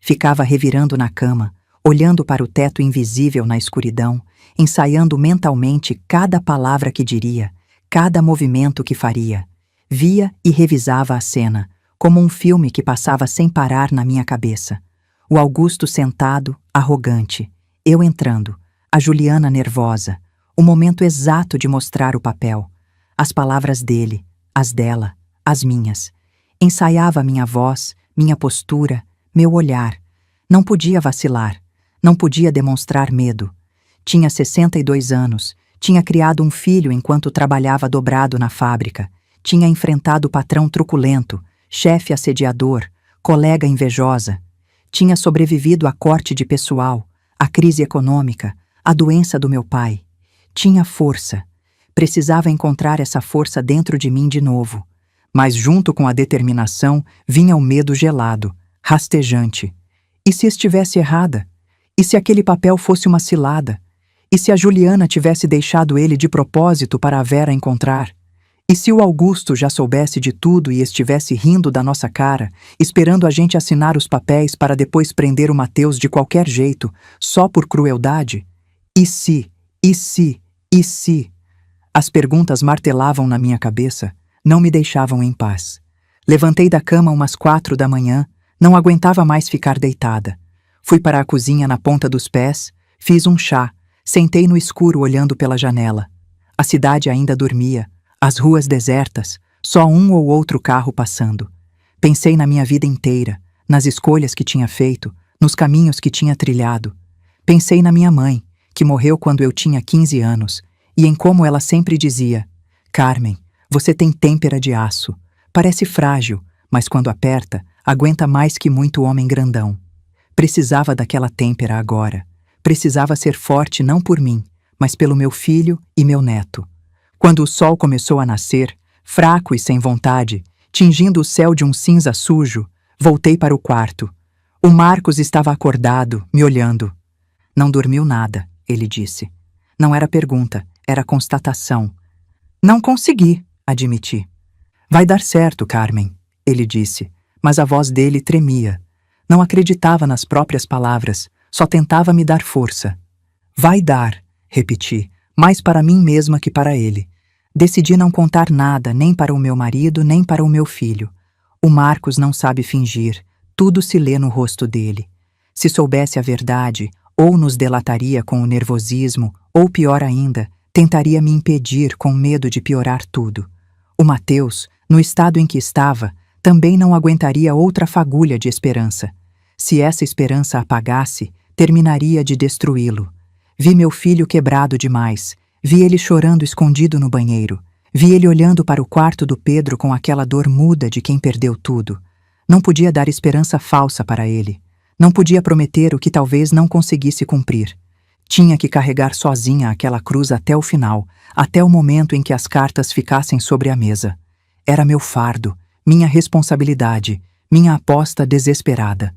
Ficava revirando na cama, olhando para o teto invisível na escuridão, ensaiando mentalmente cada palavra que diria, cada movimento que faria. Via e revisava a cena, como um filme que passava sem parar na minha cabeça. O Augusto sentado, arrogante, eu entrando, a Juliana nervosa, o momento exato de mostrar o papel. As palavras dele, as dela, as minhas. Ensaiava minha voz, minha postura, meu olhar. Não podia vacilar, não podia demonstrar medo. Tinha 62 anos, tinha criado um filho enquanto trabalhava dobrado na fábrica, tinha enfrentado patrão truculento, chefe assediador, colega invejosa. Tinha sobrevivido à corte de pessoal, à crise econômica, à doença do meu pai. Tinha força. Precisava encontrar essa força dentro de mim de novo. Mas junto com a determinação vinha o medo gelado, rastejante. E se estivesse errada? E se aquele papel fosse uma cilada? E se a Juliana tivesse deixado ele de propósito para a Vera encontrar? E se o Augusto já soubesse de tudo e estivesse rindo da nossa cara, esperando a gente assinar os papéis para depois prender o Mateus de qualquer jeito, só por crueldade? E se? E se? E se? As perguntas martelavam na minha cabeça, não me deixavam em paz. Levantei da cama umas 4 da manhã, não aguentava mais ficar deitada. Fui para a cozinha na ponta dos pés, fiz um chá, sentei no escuro olhando pela janela. A cidade ainda dormia, as ruas desertas, só um ou outro carro passando. Pensei na minha vida inteira, nas escolhas que tinha feito, nos caminhos que tinha trilhado. Pensei na minha mãe, que morreu quando eu tinha 15 anos, e em como ela sempre dizia: Carmen, você tem têmpera de aço. Parece frágil, mas quando aperta, aguenta mais que muito homem grandão. Precisava daquela têmpera agora. Precisava ser forte não por mim, mas pelo meu filho e meu neto. Quando o sol começou a nascer, fraco e sem vontade, tingindo o céu de um cinza sujo, voltei para o quarto. O Marcos estava acordado, me olhando. Não dormiu nada, ele disse. Não era pergunta, era constatação. Não consegui, admiti. Vai dar certo, Carmen, ele disse, mas a voz dele tremia. Não acreditava nas próprias palavras, só tentava me dar força. Vai dar, repeti, mais para mim mesma que para ele. Decidi não contar nada, nem para o meu marido, nem para o meu filho. O Marcos não sabe fingir, tudo se lê no rosto dele. Se soubesse a verdade, ou nos delataria com o nervosismo, ou pior ainda, tentaria me impedir com medo de piorar tudo. O Mateus, no estado em que estava, também não aguentaria outra fagulha de esperança. Se essa esperança apagasse, terminaria de destruí-lo. Vi meu filho quebrado demais, vi ele chorando escondido no banheiro, vi ele olhando para o quarto do Pedro com aquela dor muda de quem perdeu tudo. Não podia dar esperança falsa para ele. Não podia prometer o que talvez não conseguisse cumprir. Tinha que carregar sozinha aquela cruz até o final, até o momento em que as cartas ficassem sobre a mesa. Era meu fardo, minha responsabilidade, minha aposta desesperada.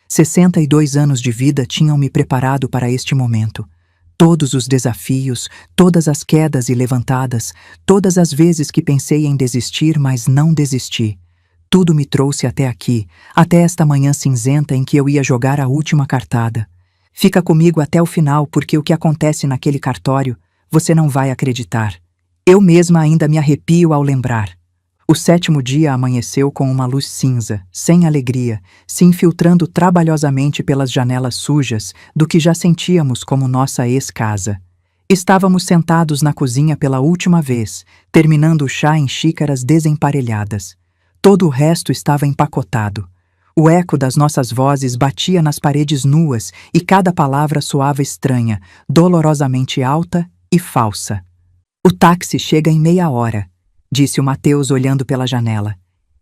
62 anos de vida tinham me preparado para este momento. Todos os desafios, todas as quedas e levantadas, todas as vezes que pensei em desistir, mas não desisti. Tudo me trouxe até aqui, até esta manhã cinzenta em que eu ia jogar a última cartada. Fica comigo até o final, porque o que acontece naquele cartório, você não vai acreditar. Eu mesma ainda me arrepio ao lembrar. O 7º dia amanheceu com uma luz cinza, sem alegria, se infiltrando trabalhosamente pelas janelas sujas do que já sentíamos como nossa ex-casa. Estávamos sentados na cozinha pela última vez, terminando o chá em xícaras desemparelhadas. Todo o resto estava empacotado. O eco das nossas vozes batia nas paredes nuas e cada palavra soava estranha, dolorosamente alta e falsa. O táxi chega em meia hora, disse o Mateus olhando pela janela.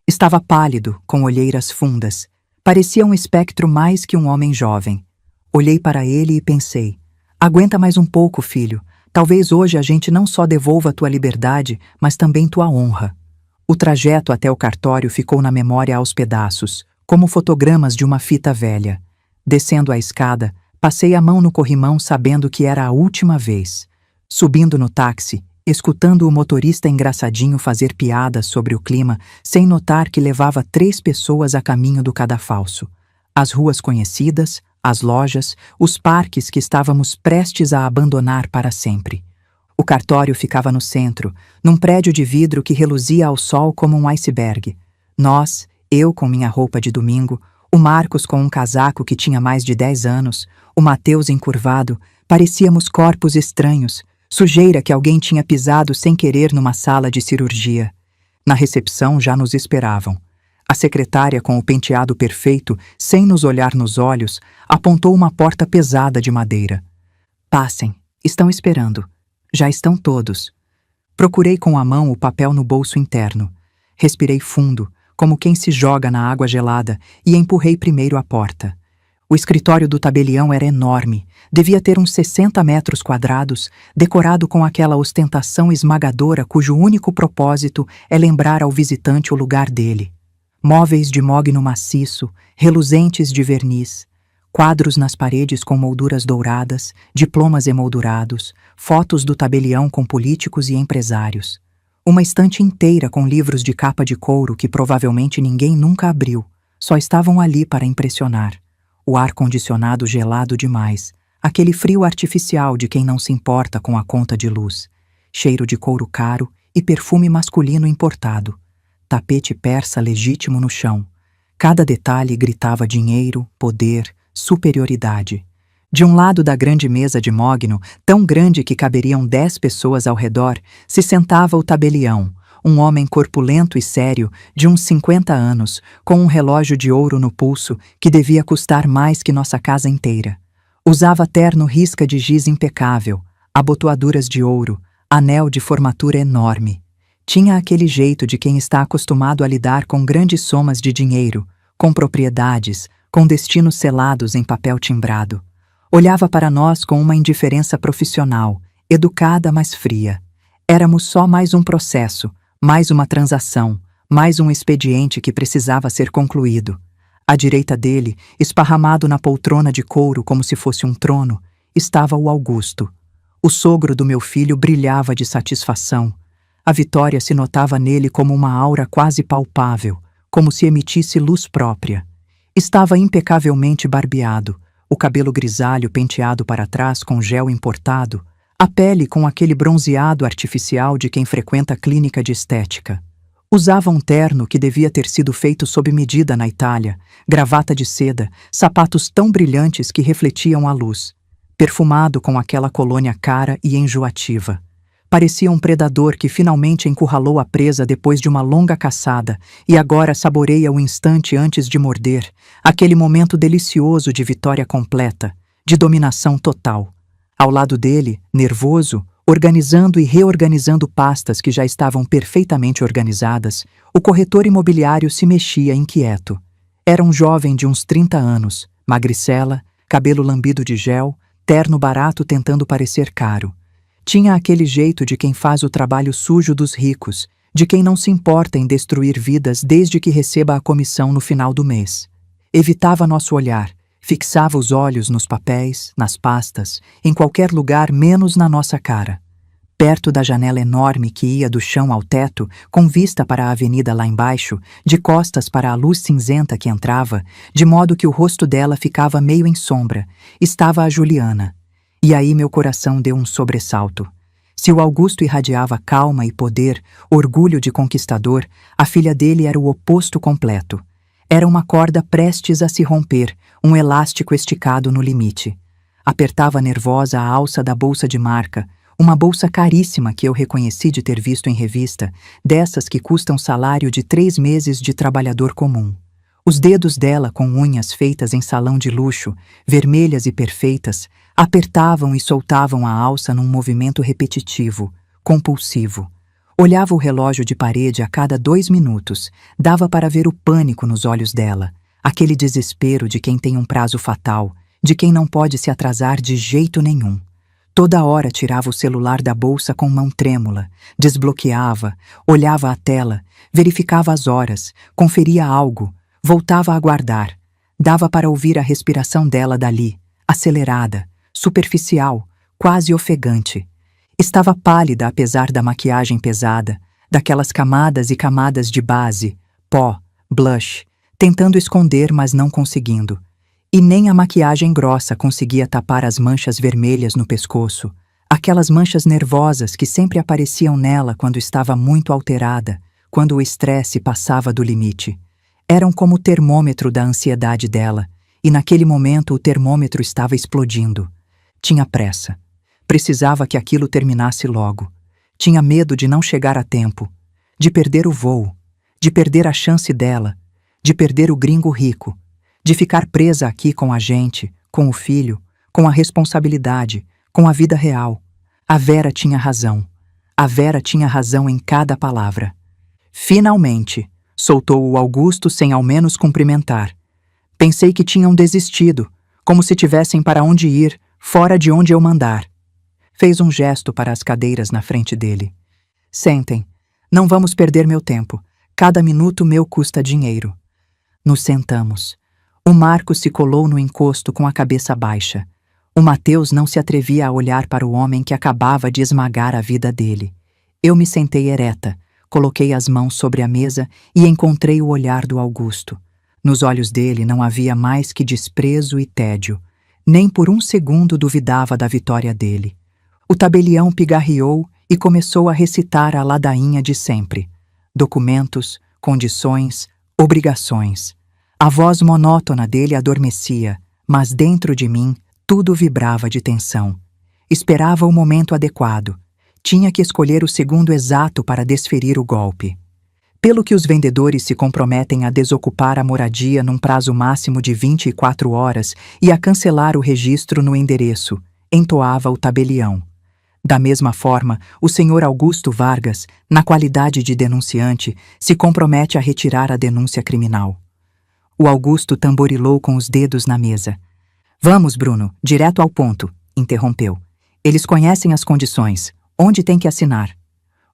Estava pálido, com olheiras fundas. Parecia um espectro mais que um homem jovem. Olhei para ele e pensei: aguenta mais um pouco, filho. Talvez hoje a gente não só devolva tua liberdade, mas também tua honra. O trajeto até o cartório ficou na memória aos pedaços, como fotogramas de uma fita velha. Descendo a escada, passei a mão no corrimão sabendo que era a última vez. Subindo no táxi, escutando o motorista engraçadinho fazer piadas sobre o clima, sem notar que levava 3 pessoas a caminho do cadafalso. As ruas conhecidas, as lojas, os parques que estávamos prestes a abandonar para sempre. O cartório ficava no centro, num prédio de vidro que reluzia ao sol como um iceberg. Nós, eu com minha roupa de domingo, o Marcos com um casaco que tinha mais de 10 anos, o Mateus encurvado, parecíamos corpos estranhos, sujeira que alguém tinha pisado sem querer numa sala de cirurgia. Na recepção já nos esperavam. A secretária, com o penteado perfeito, sem nos olhar nos olhos, apontou uma porta pesada de madeira. Passem, estão esperando. Já estão todos. Procurei com a mão o papel no bolso interno. Respirei fundo, como quem se joga na água gelada, e empurrei primeiro a porta. O escritório do tabelião era enorme, devia ter uns 60 metros quadrados, decorado com aquela ostentação esmagadora cujo único propósito é lembrar ao visitante o lugar dele. Móveis de mogno maciço, reluzentes de verniz, quadros nas paredes com molduras douradas, diplomas emoldurados, fotos do tabelião com políticos e empresários. Uma estante inteira com livros de capa de couro que provavelmente ninguém nunca abriu, só estavam ali para impressionar. O ar-condicionado gelado demais, aquele frio artificial de quem não se importa com a conta de luz, cheiro de couro caro e perfume masculino importado, tapete persa legítimo no chão. Cada detalhe gritava dinheiro, poder, superioridade. De um lado da grande mesa de mogno, tão grande que caberiam 10 pessoas ao redor, se sentava o tabelião, um homem corpulento e sério, de uns 50 anos, com um relógio de ouro no pulso que devia custar mais que nossa casa inteira. Usava terno risca de giz impecável, abotoaduras de ouro, anel de formatura enorme. Tinha aquele jeito de quem está acostumado a lidar com grandes somas de dinheiro, com propriedades, com destinos selados em papel timbrado. Olhava para nós com uma indiferença profissional, educada mas fria. Éramos só mais um processo, mais uma transação, mais um expediente que precisava ser concluído. À direita dele, esparramado na poltrona de couro como se fosse um trono, estava o Augusto. O sogro do meu filho brilhava de satisfação. A vitória se notava nele como uma aura quase palpável, como se emitisse luz própria. Estava impecavelmente barbeado, o cabelo grisalho penteado para trás com gel importado, a pele com aquele bronzeado artificial de quem frequenta clínica de estética. Usava um terno que devia ter sido feito sob medida na Itália, gravata de seda, sapatos tão brilhantes que refletiam a luz, perfumado com aquela colônia cara e enjoativa. Parecia um predador que finalmente encurralou a presa depois de uma longa caçada e agora saboreia o instante antes de morder, aquele momento delicioso de vitória completa, de dominação total. Ao lado dele, nervoso, organizando e reorganizando pastas que já estavam perfeitamente organizadas, o corretor imobiliário se mexia inquieto. Era um jovem de uns 30 anos, magricela, cabelo lambido de gel, terno barato tentando parecer caro. Tinha aquele jeito de quem faz o trabalho sujo dos ricos, de quem não se importa em destruir vidas desde que receba a comissão no final do mês. Evitava nosso olhar, fixava os olhos nos papéis, nas pastas, em qualquer lugar menos na nossa cara. Perto da janela enorme que ia do chão ao teto, com vista para a avenida lá embaixo, de costas para a luz cinzenta que entrava, de modo que o rosto dela ficava meio em sombra, estava a Juliana. E aí meu coração deu um sobressalto. Se o Augusto irradiava calma e poder, orgulho de conquistador, a filha dele era o oposto completo. Era uma corda prestes a se romper, um elástico esticado no limite. Apertava nervosa a alça da bolsa de marca, uma bolsa caríssima que eu reconheci de ter visto em revista, dessas que custam salário de 3 meses de trabalhador comum. Os dedos dela, com unhas feitas em salão de luxo, vermelhas e perfeitas, apertavam e soltavam a alça num movimento repetitivo, compulsivo. Olhava o relógio de parede a cada 2 minutos, dava para ver o pânico nos olhos dela, aquele desespero de quem tem um prazo fatal, de quem não pode se atrasar de jeito nenhum. Toda hora tirava o celular da bolsa com mão trêmula, desbloqueava, olhava a tela, verificava as horas, conferia algo, voltava a aguardar. Dava para ouvir a respiração dela dali, acelerada, superficial, quase ofegante. Estava pálida apesar da maquiagem pesada, daquelas camadas e camadas de base, pó, blush, tentando esconder mas não conseguindo. E nem a maquiagem grossa conseguia tapar as manchas vermelhas no pescoço, aquelas manchas nervosas que sempre apareciam nela quando estava muito alterada, quando o estresse passava do limite. Eram como o termômetro da ansiedade dela, e naquele momento o termômetro estava explodindo. Tinha pressa. Precisava que aquilo terminasse logo. Tinha medo de não chegar a tempo, de perder o voo, de perder a chance dela, de perder o gringo rico, de ficar presa aqui com a gente, com o filho, com a responsabilidade, com a vida real. A Vera tinha razão. A Vera tinha razão em cada palavra. Finalmente, soltou o Augusto sem ao menos cumprimentar. Pensei que tinham desistido, como se tivessem para onde ir, fora de onde eu mandar. Fez um gesto para as cadeiras na frente dele. Sentem, não vamos perder meu tempo. Cada minuto meu custa dinheiro. Nos sentamos. O Marcos se colou no encosto com a cabeça baixa. O Mateus não se atrevia a olhar para o homem que acabava de esmagar a vida dele. Eu me sentei ereta, coloquei as mãos sobre a mesa e encontrei o olhar do Augusto. Nos olhos dele não havia mais que desprezo e tédio. Nem por um segundo duvidava da vitória dele. O tabelião pigarreou e começou a recitar a ladainha de sempre. Documentos, condições, obrigações. A voz monótona dele adormecia, mas dentro de mim tudo vibrava de tensão. Esperava o momento adequado. Tinha que escolher o segundo exato para desferir o golpe. Pelo que os vendedores se comprometem a desocupar a moradia num prazo máximo de 24 horas e a cancelar o registro no endereço, entoava o tabelião. Da mesma forma, o senhor Augusto Vargas, na qualidade de denunciante, se compromete a retirar a denúncia criminal. O Augusto tamborilou com os dedos na mesa. Vamos, Bruno, direto ao ponto, interrompeu. Eles conhecem as condições. Onde tem que assinar?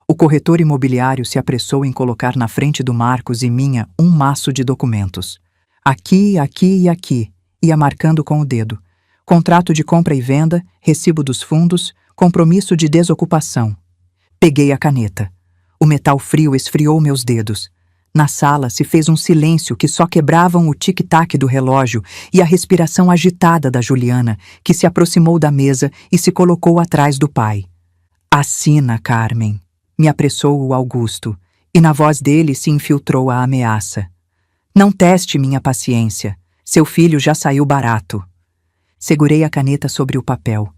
O corretor imobiliário se apressou em colocar na frente do Marcos e minha um maço de documentos. Aqui, aqui e aqui, ia marcando com o dedo. Contrato de compra e venda, recibo dos fundos, compromisso de desocupação. Peguei a caneta. O metal frio esfriou meus dedos. Na sala se fez um silêncio que só quebravam o tic-tac do relógio e a respiração agitada da Juliana, que se aproximou da mesa e se colocou atrás do pai. Assina, Carmen, me apressou o Augusto, e na voz dele se infiltrou a ameaça. Não teste minha paciência, seu filho já saiu barato. Segurei a caneta sobre o papel.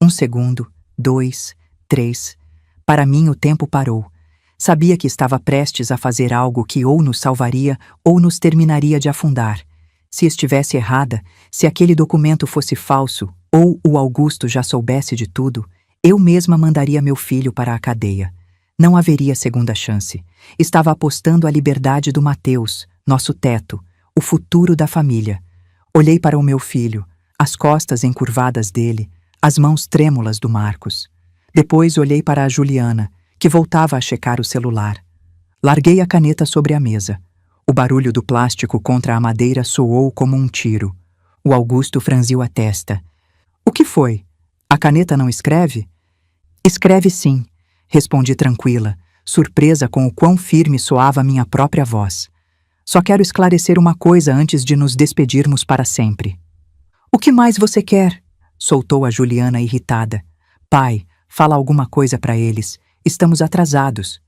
1 segundo, 2, 3. Para mim o tempo parou. Sabia que estava prestes a fazer algo que ou nos salvaria ou nos terminaria de afundar. Se estivesse errada, se aquele documento fosse falso, ou o Augusto já soubesse de tudo, eu mesma mandaria meu filho para a cadeia. Não haveria segunda chance. Estava apostando a liberdade do Mateus, nosso teto, o futuro da família. Olhei para o meu filho, as costas encurvadas dele, as mãos trêmulas do Marcos. Depois olhei para a Juliana, que voltava a checar o celular. Larguei a caneta sobre a mesa. O barulho do plástico contra a madeira soou como um tiro. O Augusto franziu a testa. O que foi? A caneta não escreve? Escreve sim, respondi tranquila, surpresa com o quão firme soava minha própria voz. Só quero esclarecer uma coisa antes de nos despedirmos para sempre. O que mais você quer? Soltou a Juliana irritada. Pai, fala alguma coisa para eles. Estamos atrasados.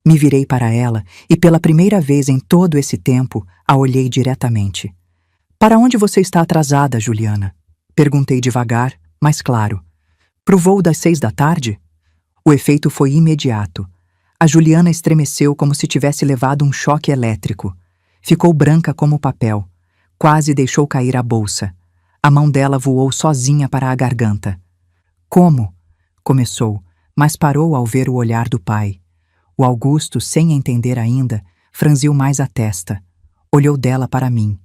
Me virei para ela e pela primeira vez em todo esse tempo a olhei diretamente. Para onde você está atrasada, Juliana? Perguntei devagar, mas claro. Pro voo das 6 da tarde? O efeito foi imediato. A Juliana estremeceu como se tivesse levado um choque elétrico. Ficou branca como papel. Quase deixou cair a bolsa. A mão dela voou sozinha para a garganta. Como? Começou, mas parou ao ver o olhar do pai. O Augusto, sem entender ainda, franziu mais a testa. Olhou dela para mim.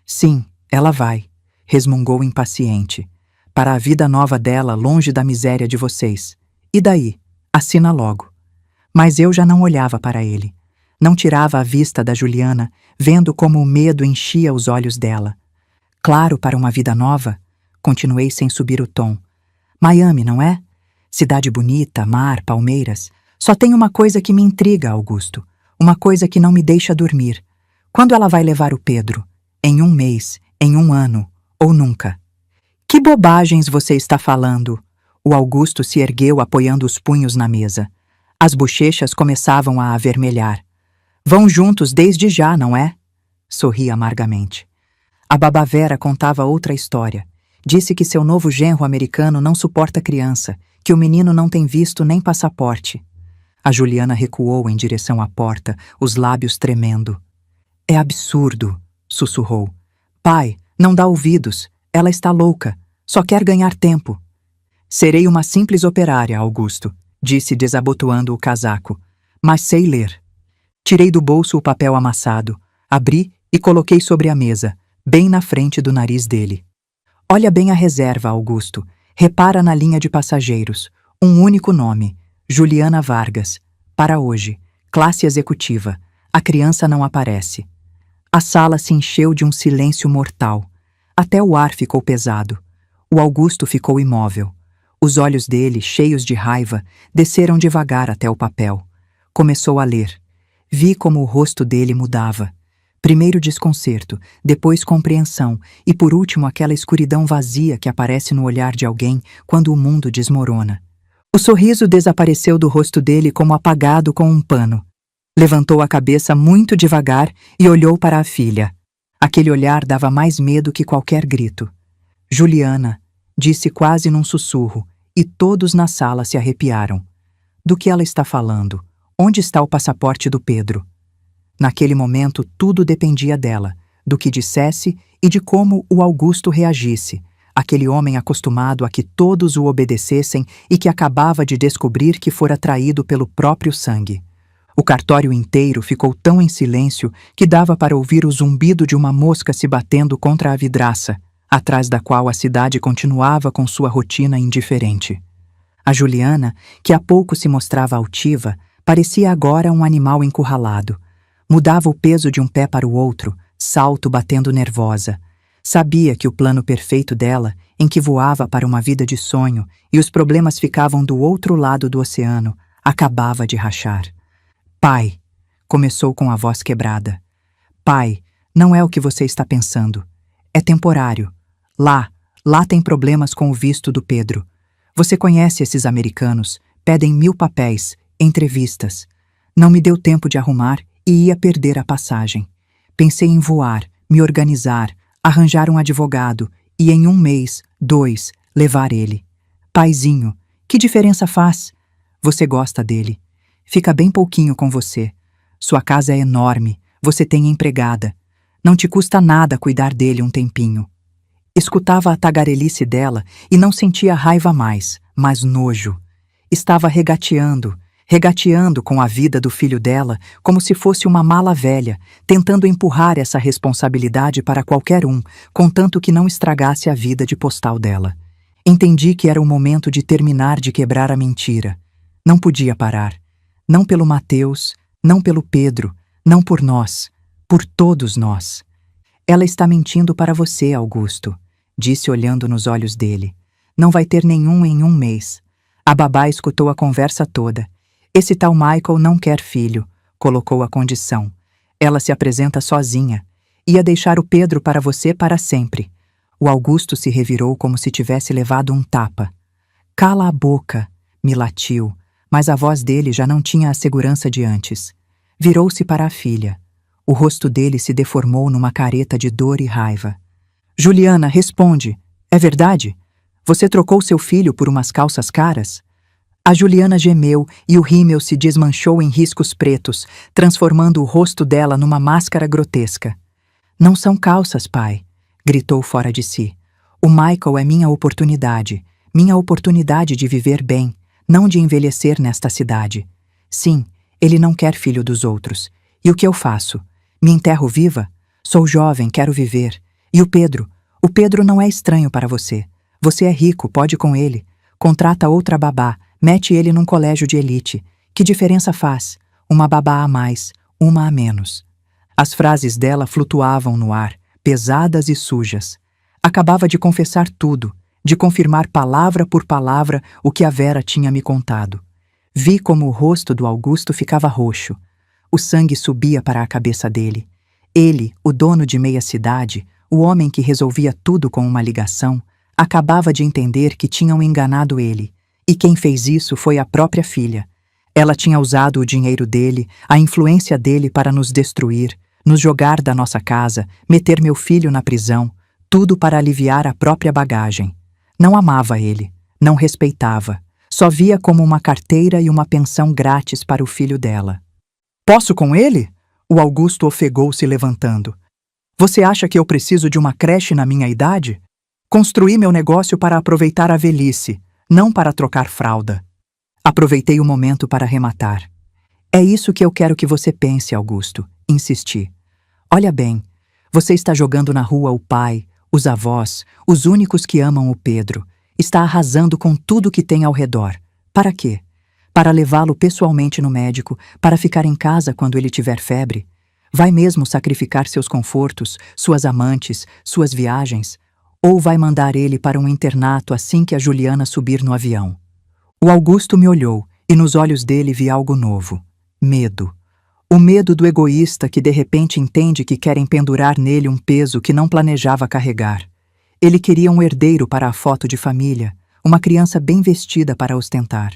Sim, ela vai, resmungou impaciente. Para a vida nova dela, longe da miséria de vocês. E daí? Assina logo. Mas eu já não olhava para ele. Não tirava a vista da Juliana, vendo como o medo enchia os olhos dela. Claro, para uma vida nova, continuei sem subir o tom. Miami, não é? Cidade bonita, mar, palmeiras. Só tem uma coisa que me intriga, Augusto. Uma coisa que não me deixa dormir. Quando ela vai levar o Pedro? Em 1 mês, em 1 ano, ou nunca? Que bobagens você está falando? O Augusto se ergueu apoiando os punhos na mesa. As bochechas começavam a avermelhar. Vão juntos desde já, não é? Sorri amargamente. A Baba Vera contava outra história. Disse que seu novo genro americano não suporta criança, que o menino não tem visto nem passaporte. A Juliana recuou em direção à porta, os lábios tremendo. É absurdo, sussurrou. Pai, não dá ouvidos. Ela está louca. Só quer ganhar tempo. Serei uma simples operária, Augusto, disse desabotoando o casaco. Mas sei ler. Tirei do bolso o papel amassado, abri e coloquei sobre a mesa, bem na frente do nariz dele. Olha bem a reserva, Augusto. Repara na linha de passageiros. Um único nome. Juliana Vargas. Para hoje. Classe executiva. A criança não aparece. A sala se encheu de um silêncio mortal. Até o ar ficou pesado. O Augusto ficou imóvel. Os olhos dele, cheios de raiva, desceram devagar até o papel. Começou a ler. Vi como o rosto dele mudava. Primeiro desconcerto, depois compreensão e por último aquela escuridão vazia que aparece no olhar de alguém quando o mundo desmorona. O sorriso desapareceu do rosto dele como apagado com um pano. Levantou a cabeça muito devagar e olhou para a filha. Aquele olhar dava mais medo que qualquer grito. Juliana, disse quase num sussurro, e todos na sala se arrepiaram. Do que ela está falando? Onde está o passaporte do Pedro? Naquele momento tudo dependia dela, do que dissesse e de como o Augusto reagisse, aquele homem acostumado a que todos o obedecessem e que acabava de descobrir que fora traído pelo próprio sangue. O cartório inteiro ficou tão em silêncio que dava para ouvir o zumbido de uma mosca se batendo contra a vidraça, atrás da qual a cidade continuava com sua rotina indiferente. A Juliana, que há pouco se mostrava altiva, parecia agora um animal encurralado. Mudava o peso de um pé para o outro, salto batendo nervosa. Sabia que o plano perfeito dela, em que voava para uma vida de sonho e os problemas ficavam do outro lado do oceano, acabava de rachar. Pai, começou com a voz quebrada. Pai, não é o que você está pensando. É temporário. Lá tem problemas com o visto do Pedro. Você conhece esses americanos, pedem 1000 papéis, entrevistas. Não me deu tempo de arrumar e ia perder a passagem. Pensei em voar, me organizar, arranjar um advogado e em 1 mês, 2, levar ele. Paizinho, que diferença faz? Você gosta dele. Fica bem pouquinho com você. Sua casa é enorme, você tem empregada. Não te custa nada cuidar dele um tempinho. Escutava a tagarelice dela e não sentia raiva mais, mas nojo. Estava regateando com a vida do filho dela como se fosse uma mala velha, tentando empurrar essa responsabilidade para qualquer um, contanto que não estragasse a vida de postal dela. Entendi que era o momento de terminar de quebrar a mentira. Não podia parar. Não pelo Mateus, não pelo Pedro, não por nós, por todos nós. Ela está mentindo para você, Augusto, disse olhando nos olhos dele. Não vai ter nenhum em 1 mês. A babá escutou a conversa toda. Esse tal Michael não quer filho, colocou a condição. Ela se apresenta sozinha. Ia deixar o Pedro para você para sempre. O Augusto se revirou como se tivesse levado um tapa. Cala a boca, me latiu, mas a voz dele já não tinha a segurança de antes. Virou-se para a filha. O rosto dele se deformou numa careta de dor e raiva. Juliana, responde. É verdade? Você trocou seu filho por umas calças caras? A Juliana gemeu e o rímel se desmanchou em riscos pretos, transformando o rosto dela numa máscara grotesca. Não são calças, pai, gritou fora de si. O Michael é minha oportunidade de viver bem, não de envelhecer nesta cidade. Sim, ele não quer filho dos outros. E o que eu faço? Me enterro viva? Sou jovem, quero viver. E o Pedro não é estranho para você. Você é rico, pode com ele. Contrata outra babá, mete ele num colégio de elite. Que diferença faz? Uma babá a mais, uma a menos. As frases dela flutuavam no ar, pesadas e sujas. Acabava de confessar tudo, de confirmar palavra por palavra o que a Vera tinha me contado. Vi como o rosto do Augusto ficava roxo. O sangue subia para a cabeça dele. Ele, o dono de meia cidade, o homem que resolvia tudo com uma ligação, acabava de entender que tinham enganado ele. E quem fez isso foi a própria filha. Ela tinha usado o dinheiro dele, a influência dele para nos destruir, nos jogar da nossa casa, meter meu filho na prisão, tudo para aliviar a própria bagagem. Não amava ele, não respeitava, só via como uma carteira e uma pensão grátis para o filho dela. Posso com ele? O Augusto ofegou-se levantando. Você acha que eu preciso de uma creche na minha idade? Construí meu negócio para aproveitar a velhice, não para trocar fralda. Aproveitei o momento para arrematar. É isso que eu quero que você pense, Augusto, insisti. Olha bem, você está jogando na rua o pai, os avós, os únicos que amam o Pedro. Está arrasando com tudo que tem ao redor. Para quê? Para levá-lo pessoalmente no médico, para ficar em casa quando ele tiver febre? Vai mesmo sacrificar seus confortos, suas amantes, suas viagens? ou vai mandar ele para um internato assim que a Juliana subir no avião. O Augusto me olhou e nos olhos dele vi algo novo: medo. O medo do egoísta que de repente entende que querem pendurar nele um peso que não planejava carregar. Ele queria um herdeiro para a foto de família, uma criança bem vestida para ostentar.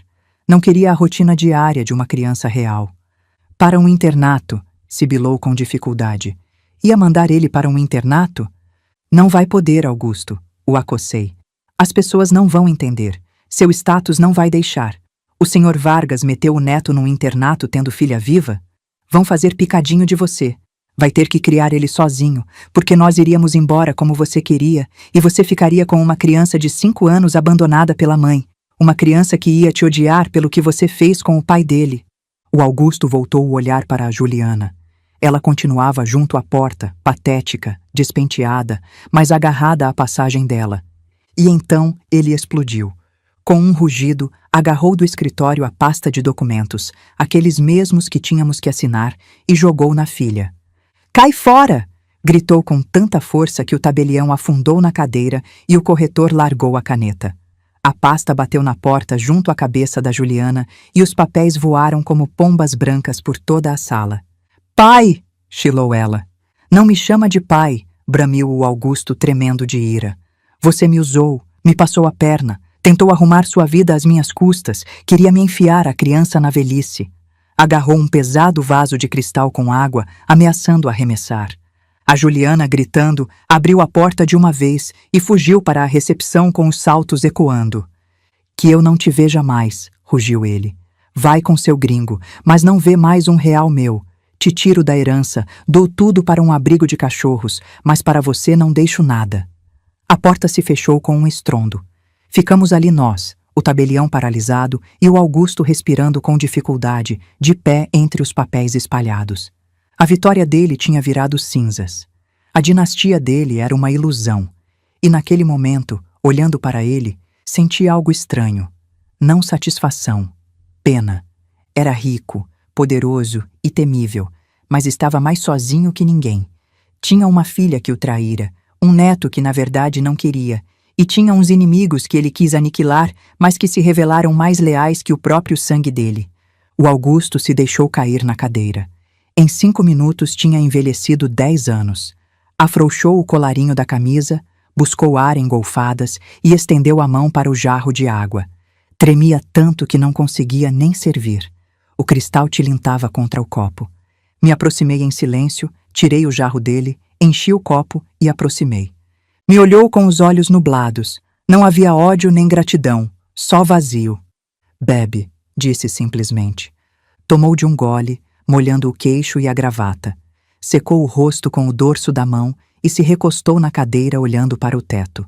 Não queria a rotina diária de uma criança real. Para um internato, sibilou com dificuldade. Ia mandar ele para um internato? Não vai poder, Augusto, o acocei. As pessoas não vão entender. Seu status não vai deixar. O senhor Vargas meteu o neto num internato tendo filha viva? Vão fazer picadinho de você. Vai ter que criar ele sozinho, porque nós iríamos embora como você queria, e você ficaria com uma criança de 5 anos abandonada pela mãe. Uma criança que ia te odiar pelo que você fez com o pai dele. O Augusto voltou o olhar para a Juliana. Ela continuava junto à porta, patética, despenteada, mas agarrada à passagem dela. E então ele explodiu. Com um rugido, agarrou do escritório a pasta de documentos, aqueles mesmos que tínhamos que assinar, e jogou na filha. "Cai fora!" gritou com tanta força que o tabelião afundou na cadeira e o corretor largou a caneta. A pasta bateu na porta junto à cabeça da Juliana e os papéis voaram como pombas brancas por toda a sala. "Pai!" chilou ela. "Não me chama de pai!" bramiu o Augusto tremendo de ira. "Você me usou, me passou a perna, tentou arrumar sua vida às minhas custas, queria me enfiar a criança na velhice." Agarrou um pesado vaso de cristal com água, ameaçando arremessar. A Juliana, gritando, abriu a porta de uma vez e fugiu para a recepção com os saltos ecoando. "Que eu não te veja mais", rugiu ele. "Vai com seu gringo, mas não vê mais R$1 meu. Te tiro da herança, dou tudo para um abrigo de cachorros, mas para você não deixo nada." A porta se fechou com um estrondo. Ficamos ali nós, o tabelião paralisado e o Augusto respirando com dificuldade, de pé entre os papéis espalhados. A vitória dele tinha virado cinzas. A dinastia dele era uma ilusão. E naquele momento, olhando para ele, senti algo estranho. Não satisfação. Pena. Era rico, poderoso e temível, mas estava mais sozinho que ninguém. Tinha uma filha que o traíra, um neto que na verdade não queria, e tinha uns inimigos que ele quis aniquilar, mas que se revelaram mais leais que o próprio sangue dele. O Augusto se deixou cair na cadeira. Em 5 minutos tinha envelhecido 10 anos. Afrouxou o colarinho da camisa, buscou ar em golfadas e estendeu a mão para o jarro de água. Tremia tanto que não conseguia nem servir. O cristal tilintava contra o copo. Me aproximei em silêncio, tirei o jarro dele, enchi o copo e aproximei. Me olhou com os olhos nublados. Não havia ódio nem gratidão, só vazio. "Bebe", disse simplesmente. Tomou de um gole, molhando o queixo e a gravata. Secou o rosto com o dorso da mão e se recostou na cadeira olhando para o teto.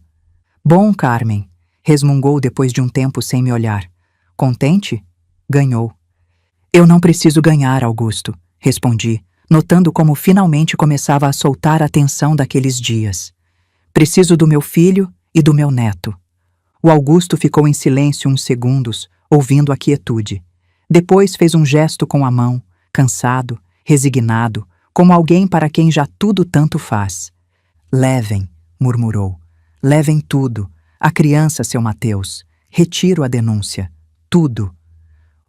"Bom, Carmen", resmungou depois de um tempo sem me olhar. "Contente?" "Ganhou." "Eu não preciso ganhar, Augusto", respondi, notando como finalmente começava a soltar a tensão daqueles dias. "Preciso do meu filho e do meu neto." O Augusto ficou em silêncio uns segundos, ouvindo a quietude. Depois fez um gesto com a mão, cansado, resignado, como alguém para quem já tudo tanto faz. "Levem", murmurou. "Levem tudo. A criança, seu Mateus. Retiro a denúncia. Tudo."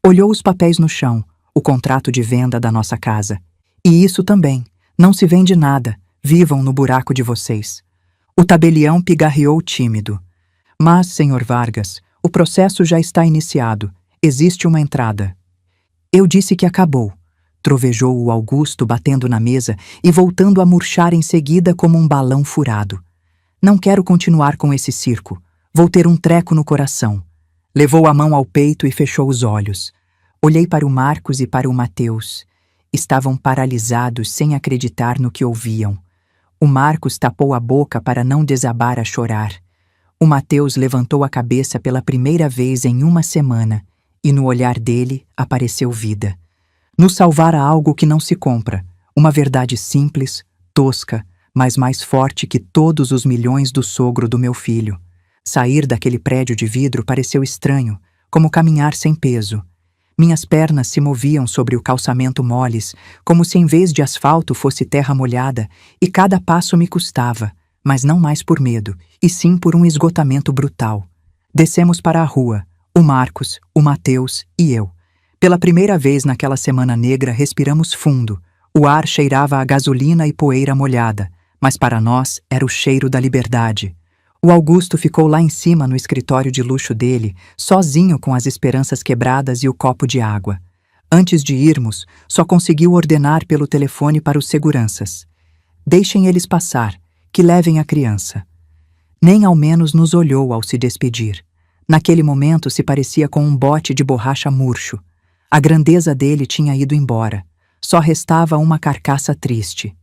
Olhou os papéis no chão, o contrato de venda da nossa casa. "E isso também. Não se vende nada. Vivam no buraco de vocês." O tabelião pigarreou tímido. "Mas, senhor Vargas, o processo já está iniciado. Existe uma entrada." "Eu disse que acabou", trovejou o Augusto batendo na mesa e voltando a murchar em seguida como um balão furado. "Não quero continuar com esse circo. Vou ter um treco no coração." Levou a mão ao peito e fechou os olhos. Olhei para o Marcos e para o Mateus. Estavam paralisados sem acreditar no que ouviam. O Marcos tapou a boca para não desabar a chorar. O Mateus levantou a cabeça pela primeira vez em uma semana e no olhar dele apareceu vida. Nos salvara algo que não se compra, uma verdade simples, tosca, mas mais forte que todos os milhões do sogro do meu filho. Sair daquele prédio de vidro pareceu estranho, como caminhar sem peso. Minhas pernas se moviam sobre o calçamento moles, como se em vez de asfalto fosse terra molhada, e cada passo me custava, mas não mais por medo, e sim por um esgotamento brutal. Descemos para a rua, o Marcos, o Mateus e eu. Pela primeira vez naquela semana negra respiramos fundo. O ar cheirava a gasolina e poeira molhada, mas para nós era o cheiro da liberdade. O Augusto ficou lá em cima no escritório de luxo dele, sozinho com as esperanças quebradas e o copo de água. Antes de irmos, só conseguiu ordenar pelo telefone para os seguranças: deixem eles passar, que levem a criança. Nem ao menos nos olhou ao se despedir. Naquele momento se parecia com um bote de borracha murcho. A grandeza dele tinha ido embora. Só restava uma carcaça triste.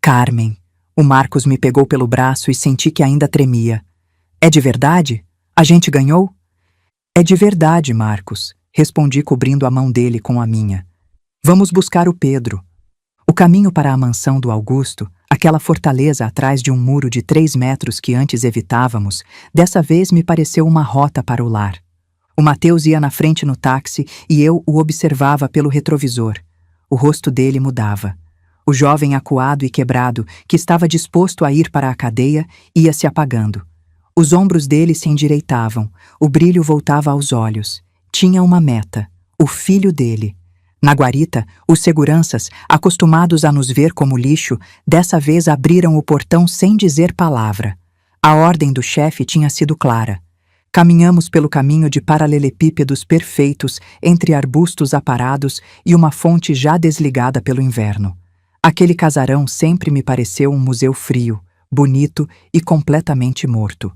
Carmen. O Marcos me pegou pelo braço e senti que ainda tremia. É de verdade? A gente ganhou? É de verdade, Marcos, respondi cobrindo a mão dele com a minha. Vamos buscar o Pedro. O caminho para a mansão do Augusto, aquela fortaleza atrás de um muro de 3 metros que antes evitávamos, dessa vez me pareceu uma rota para o lar. O Mateus ia na frente no táxi e eu o observava pelo retrovisor. O rosto dele mudava. O jovem acuado e quebrado, que estava disposto a ir para a cadeia, ia se apagando. Os ombros dele se endireitavam, o brilho voltava aos olhos. Tinha uma meta: o filho dele. Na guarita, os seguranças, acostumados a nos ver como lixo, dessa vez abriram o portão sem dizer palavra. A ordem do chefe tinha sido clara. Caminhamos pelo caminho de paralelepípedos perfeitos entre arbustos aparados e uma fonte já desligada pelo inverno. Aquele casarão sempre me pareceu um museu frio, bonito e completamente morto.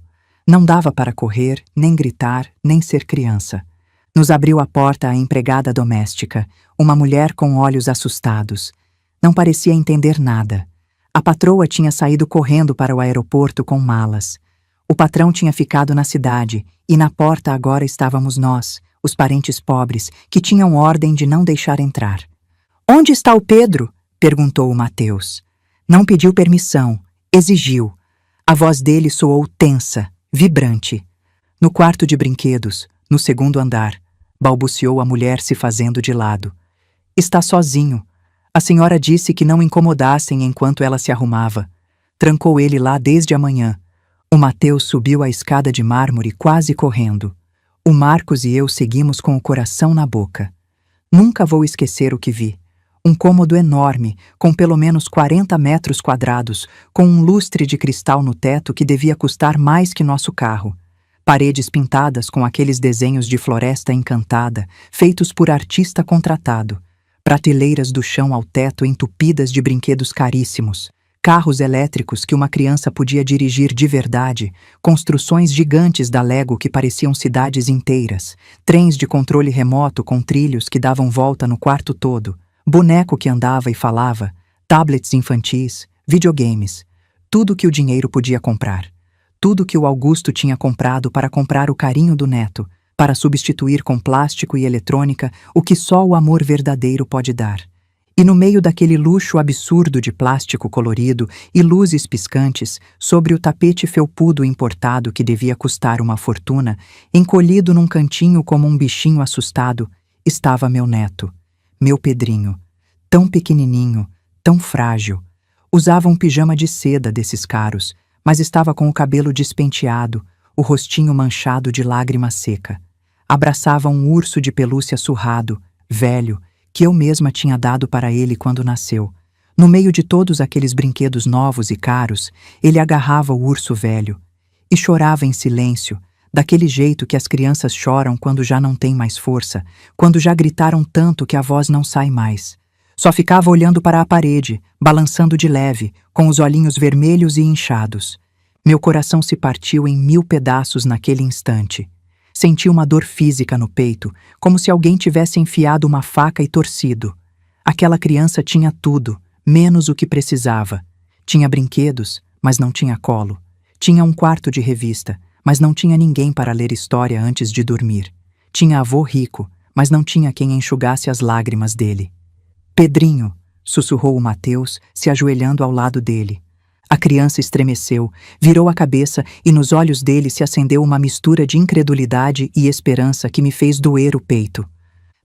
Não dava para correr, nem gritar, nem ser criança. Nos abriu a porta a empregada doméstica, uma mulher com olhos assustados. Não parecia entender nada. A patroa tinha saído correndo para o aeroporto com malas. O patrão tinha ficado na cidade, e na porta agora estávamos nós, os parentes pobres, que tinham ordem de não deixar entrar. "Onde está o Pedro?" perguntou o Mateus. Não pediu permissão, exigiu. A voz dele soou tensa, vibrante. "No quarto de brinquedos, no segundo andar", balbuciou a mulher se fazendo de lado. "Está sozinho. A senhora disse que não incomodassem enquanto ela se arrumava. Trancou ele lá desde a manhã." O Mateus subiu a escada de mármore quase correndo. O Marcos e eu seguimos com o coração na boca. Nunca vou esquecer o que vi. Um cômodo enorme, com pelo menos 40 metros quadrados, com um lustre de cristal no teto que devia custar mais que nosso carro. Paredes pintadas com aqueles desenhos de floresta encantada, feitos por artista contratado. Prateleiras do chão ao teto entupidas de brinquedos caríssimos. Carros elétricos que uma criança podia dirigir de verdade, construções gigantes da Lego que pareciam cidades inteiras, trens de controle remoto com trilhos que davam volta no quarto todo, boneco que andava e falava, tablets infantis, videogames, tudo que o dinheiro podia comprar. Tudo que o Augusto tinha comprado para comprar o carinho do neto, para substituir com plástico e eletrônica o que só o amor verdadeiro pode dar. E no meio daquele luxo absurdo de plástico colorido e luzes piscantes, sobre o tapete felpudo importado que devia custar uma fortuna, encolhido num cantinho como um bichinho assustado, estava meu neto, meu Pedrinho, tão pequenininho, tão frágil. Usava um pijama de seda desses caros, mas estava com o cabelo despenteado, o rostinho manchado de lágrima seca. Abraçava um urso de pelúcia surrado, velho, que eu mesma tinha dado para ele quando nasceu. No meio de todos aqueles brinquedos novos e caros, ele agarrava o urso velho e chorava em silêncio, daquele jeito que as crianças choram quando já não têm mais força, quando já gritaram tanto que a voz não sai mais. Só ficava olhando para a parede, balançando de leve, com os olhinhos vermelhos e inchados. Meu coração se partiu em 1000 pedaços naquele instante. Senti uma dor física no peito, como se alguém tivesse enfiado uma faca e torcido. Aquela criança tinha tudo, menos o que precisava. Tinha brinquedos, mas não tinha colo. Tinha um quarto de revista, mas não tinha ninguém para ler história antes de dormir. Tinha avô rico, mas não tinha quem enxugasse as lágrimas dele. "Pedrinho", sussurrou o Mateus, se ajoelhando ao lado dele. A criança estremeceu, virou a cabeça e nos olhos dele se acendeu uma mistura de incredulidade e esperança que me fez doer o peito.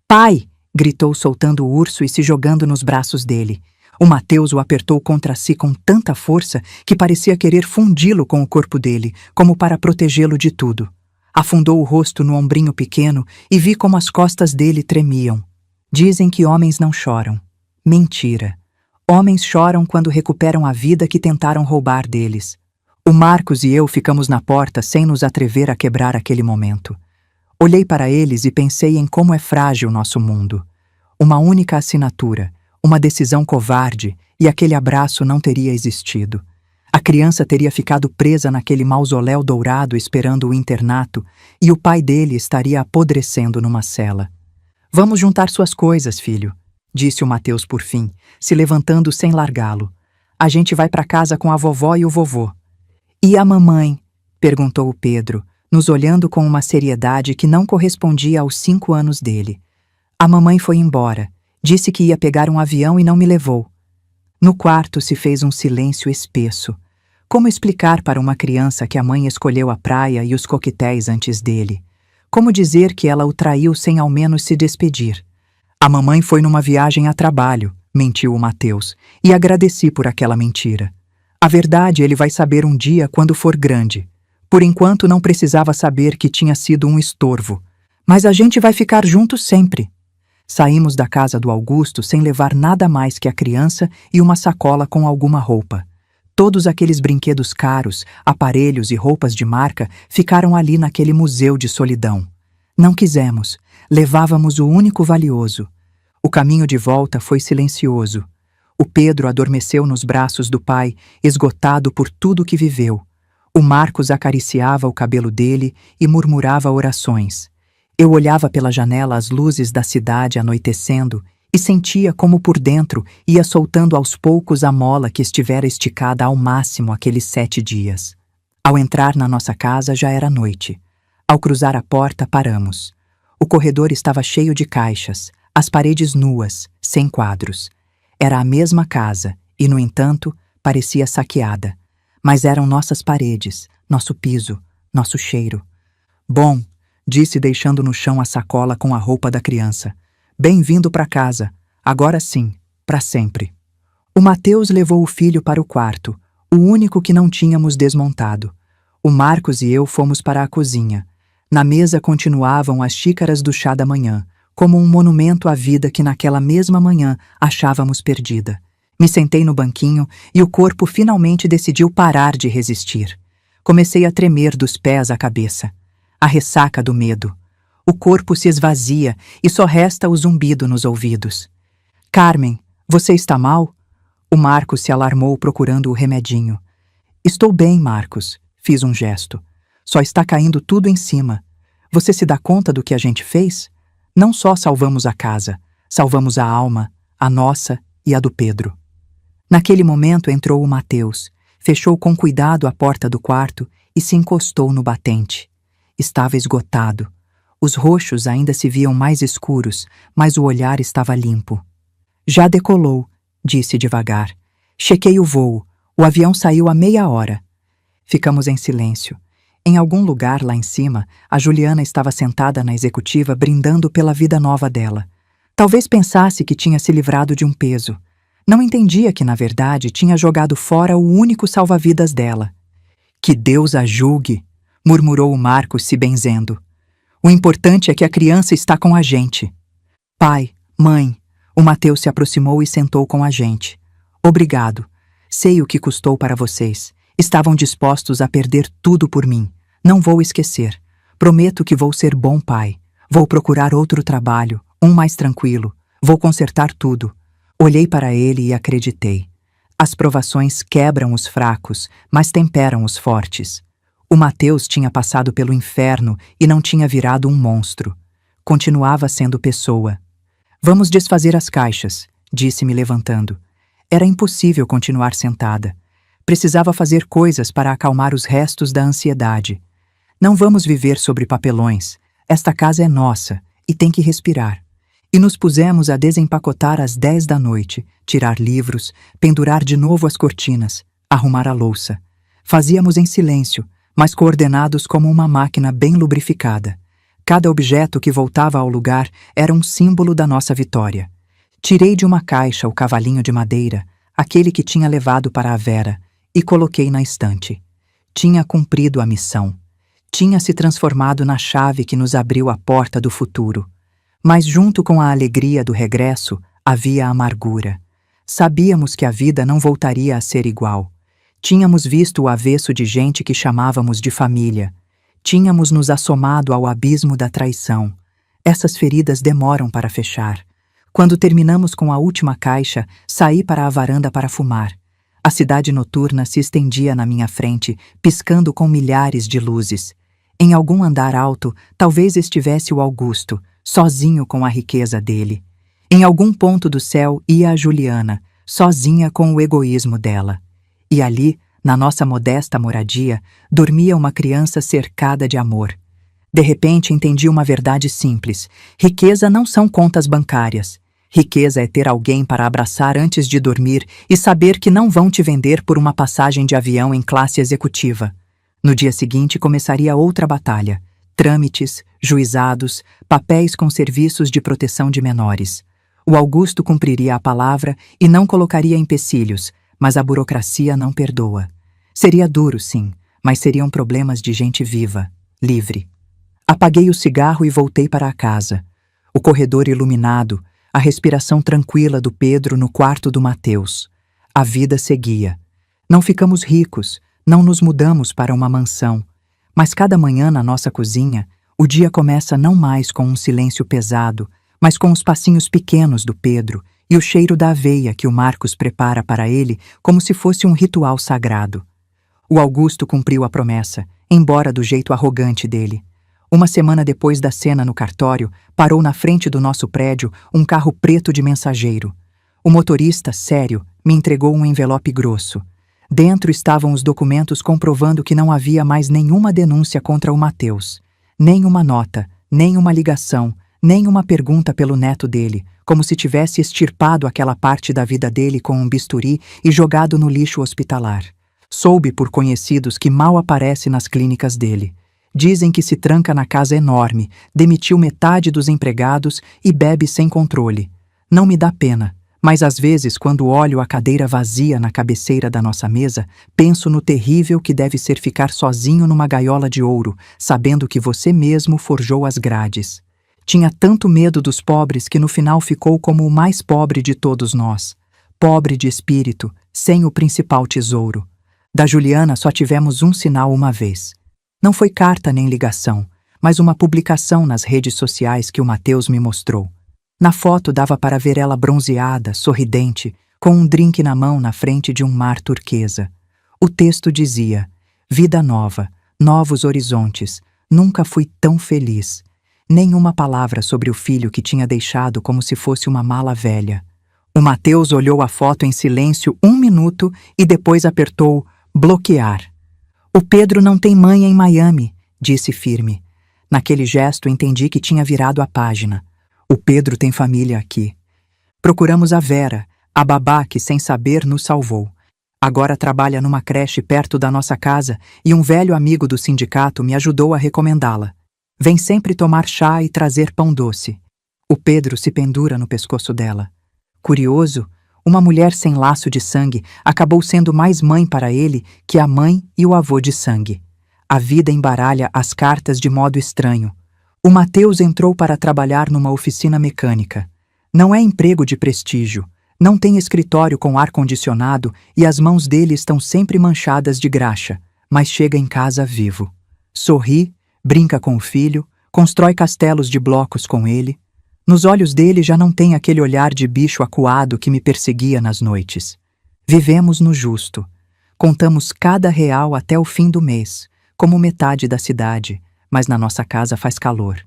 "Pai!", gritou soltando o urso e se jogando nos braços dele. O Mateus o apertou contra si com tanta força que parecia querer fundi-lo com o corpo dele, como para protegê-lo de tudo. Afundou o rosto no ombrinho pequeno e vi como as costas dele tremiam. Dizem que homens não choram. Mentira. Homens choram quando recuperam a vida que tentaram roubar deles. O Marcos e eu ficamos na porta sem nos atrever a quebrar aquele momento. Olhei para eles e pensei em como é frágil nosso mundo. Uma única assinatura, uma decisão covarde, e aquele abraço não teria existido. A criança teria ficado presa naquele mausoléu dourado esperando o internato, e o pai dele estaria apodrecendo numa cela. Vamos juntar suas coisas, filho, disse o Mateus por fim, se levantando sem largá-lo. A gente vai para casa com a vovó e o vovô. E a mamãe? Perguntou o Pedro, nos olhando com uma seriedade que não correspondia aos 5 anos dele. A mamãe foi embora. Disse que ia pegar um avião e não me levou. No quarto se fez um silêncio espesso. Como explicar para uma criança que a mãe escolheu a praia e os coquetéis antes dele? Como dizer que ela o traiu sem ao menos se despedir? A mamãe foi numa viagem a trabalho, mentiu o Mateus, e agradeci por aquela mentira. A verdade ele vai saber um dia quando for grande. Por enquanto não precisava saber que tinha sido um estorvo. Mas a gente vai ficar juntos sempre. Saímos da casa do Augusto sem levar nada mais que a criança e uma sacola com alguma roupa. Todos aqueles brinquedos caros, aparelhos e roupas de marca ficaram ali naquele museu de solidão. Não quisemos, levávamos o único valioso. O caminho de volta foi silencioso. O Pedro adormeceu nos braços do pai, esgotado por tudo que viveu. O Marcos acariciava o cabelo dele e murmurava orações. Eu olhava pela janela as luzes da cidade anoitecendo e sentia como por dentro ia soltando aos poucos a mola que estivera esticada ao máximo aqueles 7 dias. Ao entrar na nossa casa já era noite. Ao cruzar a porta paramos. O corredor estava cheio de caixas, as paredes nuas, sem quadros. Era a mesma casa e, no entanto, parecia saqueada. Mas eram nossas paredes, nosso piso, nosso cheiro. Bom, disse deixando no chão a sacola com a roupa da criança. Bem-vindo para casa. Agora sim, para sempre. O Mateus levou o filho para o quarto, o único que não tínhamos desmontado. O Marcos e eu fomos para a cozinha. Na mesa continuavam as xícaras do chá da manhã, como um monumento à vida que naquela mesma manhã achávamos perdida. Me sentei no banquinho e o corpo finalmente decidiu parar de resistir. Comecei a tremer dos pés à cabeça. A ressaca do medo. O corpo se esvazia e só resta o zumbido nos ouvidos. Carmen, você está mal? O Marcos se alarmou procurando o remedinho. Estou bem, Marcos, fiz um gesto. Só está caindo tudo em cima. Você se dá conta do que a gente fez? Não só salvamos a casa, salvamos a alma, a nossa e a do Pedro. Naquele momento entrou o Mateus, fechou com cuidado a porta do quarto e se encostou no batente. Estava esgotado. Os roxos ainda se viam mais escuros, mas o olhar estava limpo. Já decolou, disse devagar. Chequei o voo. O avião saiu há meia hora. Ficamos em silêncio. Em algum lugar lá em cima, a Juliana estava sentada na executiva brindando pela vida nova dela. Talvez pensasse que tinha se livrado de um peso. Não entendia que, na verdade, tinha jogado fora o único salva-vidas dela. Que Deus a julgue, murmurou o Marcos se benzendo. O importante é que a criança está com a gente. Pai, mãe, o Mateus se aproximou e sentou com a gente. Obrigado. Sei o que custou para vocês. Estavam dispostos a perder tudo por mim. Não vou esquecer. Prometo que vou ser bom pai. Vou procurar outro trabalho, um mais tranquilo. Vou consertar tudo. Olhei para ele e acreditei. As provações quebram os fracos, mas temperam os fortes. O Mateus tinha passado pelo inferno e não tinha virado um monstro. Continuava sendo pessoa. Vamos desfazer as caixas, disse-me levantando. Era impossível continuar sentada. Precisava fazer coisas para acalmar os restos da ansiedade. Não vamos viver sobre papelões. Esta casa é nossa e tem que respirar. E nos pusemos a desempacotar às 10 da noite, tirar livros, pendurar de novo as cortinas, arrumar a louça. Fazíamos em silêncio, mas coordenados como uma máquina bem lubrificada. Cada objeto que voltava ao lugar era um símbolo da nossa vitória. Tirei de uma caixa o cavalinho de madeira, aquele que tinha levado para a Vera, e coloquei na estante. Tinha cumprido a missão. Tinha se transformado na chave que nos abriu a porta do futuro. Mas junto com a alegria do regresso, havia amargura. Sabíamos que a vida não voltaria a ser igual. Tínhamos visto o avesso de gente que chamávamos de família. Tínhamos nos assomado ao abismo da traição. Essas feridas demoram para fechar. Quando terminamos com a última caixa, saí para a varanda para fumar. A cidade noturna se estendia na minha frente, piscando com milhares de luzes. Em algum andar alto, talvez estivesse o Augusto, sozinho com a riqueza dele. Em algum ponto do céu ia a Juliana, sozinha com o egoísmo dela. E ali, na nossa modesta moradia, dormia uma criança cercada de amor. De repente entendi uma verdade simples: riqueza não são contas bancárias. Riqueza é ter alguém para abraçar antes de dormir e saber que não vão te vender por uma passagem de avião em classe executiva. No dia seguinte começaria outra batalha: trâmites, juizados, papéis com serviços de proteção de menores. O Augusto cumpriria a palavra e não colocaria empecilhos, mas a burocracia não perdoa. Seria duro, sim, mas seriam problemas de gente viva, livre. Apaguei o cigarro e voltei para a casa. O corredor iluminado, a respiração tranquila do Pedro no quarto do Mateus. A vida seguia. Não ficamos ricos, não nos mudamos para uma mansão, mas cada manhã na nossa cozinha, o dia começa não mais com um silêncio pesado, mas com os passinhos pequenos do Pedro e o cheiro da aveia que o Marcos prepara para ele como se fosse um ritual sagrado. O Augusto cumpriu a promessa, embora do jeito arrogante dele. Uma semana depois da cena no cartório, parou na frente do nosso prédio um carro preto de mensageiro. O motorista, sério, me entregou um envelope grosso. Dentro estavam os documentos comprovando que não havia mais nenhuma denúncia contra o Mateus. Nem uma nota, nem uma ligação, nem uma pergunta pelo neto dele, como se tivesse extirpado aquela parte da vida dele com um bisturi e jogado no lixo hospitalar. Soube por conhecidos que mal aparece nas clínicas dele. Dizem que se tranca na casa enorme, demitiu metade dos empregados e bebe sem controle. Não me dá pena, mas às vezes, quando olho a cadeira vazia na cabeceira da nossa mesa, penso no terrível que deve ser ficar sozinho numa gaiola de ouro, sabendo que você mesmo forjou as grades. Tinha tanto medo dos pobres que no final ficou como o mais pobre de todos nós. Pobre de espírito, sem o principal tesouro. Da Juliana só tivemos um sinal uma vez. Não foi carta nem ligação, mas uma publicação nas redes sociais que o Mateus me mostrou. Na foto dava para ver ela bronzeada, sorridente, com um drink na mão na frente de um mar turquesa. O texto dizia: vida nova, novos horizontes, nunca fui tão feliz. Nenhuma palavra sobre o filho que tinha deixado como se fosse uma mala velha. O Mateus olhou a foto em silêncio 1 minuto e depois apertou bloquear. O Pedro não tem mãe em Miami, disse firme. Naquele gesto entendi que tinha virado a página. O Pedro tem família aqui. Procuramos a Vera, a babá que sem saber nos salvou. Agora trabalha numa creche perto da nossa casa e um velho amigo do sindicato me ajudou a recomendá-la. Vem sempre tomar chá e trazer pão doce. O Pedro se pendura no pescoço dela. Curioso, uma mulher sem laço de sangue acabou sendo mais mãe para ele que a mãe e o avô de sangue. A vida embaralha as cartas de modo estranho. O Mateus entrou para trabalhar numa oficina mecânica. Não é emprego de prestígio, não tem escritório com ar-condicionado e as mãos dele estão sempre manchadas de graxa, mas chega em casa vivo. Sorri, brinca com o filho, constrói castelos de blocos com ele. Nos olhos dele já não tem aquele olhar de bicho acuado que me perseguia nas noites. Vivemos no justo. Contamos cada real até o fim do mês, como metade da cidade, mas na nossa casa faz calor.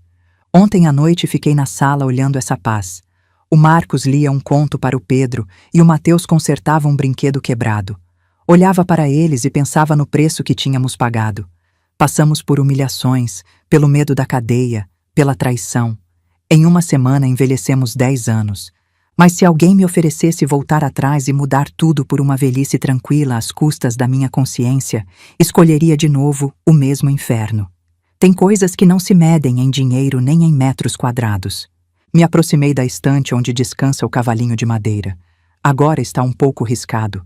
Ontem à noite fiquei na sala olhando essa paz. O Marcos lia um conto para o Pedro e o Mateus consertava um brinquedo quebrado. Olhava para eles e pensava no preço que tínhamos pagado. Passamos por humilhações, pelo medo da cadeia, pela traição. Em uma semana envelhecemos 10 anos. Mas se alguém me oferecesse voltar atrás e mudar tudo por uma velhice tranquila às custas da minha consciência, escolheria de novo o mesmo inferno. Tem coisas que não se medem em dinheiro nem em metros quadrados. Me aproximei da estante onde descansa o cavalinho de madeira. Agora está um pouco riscado.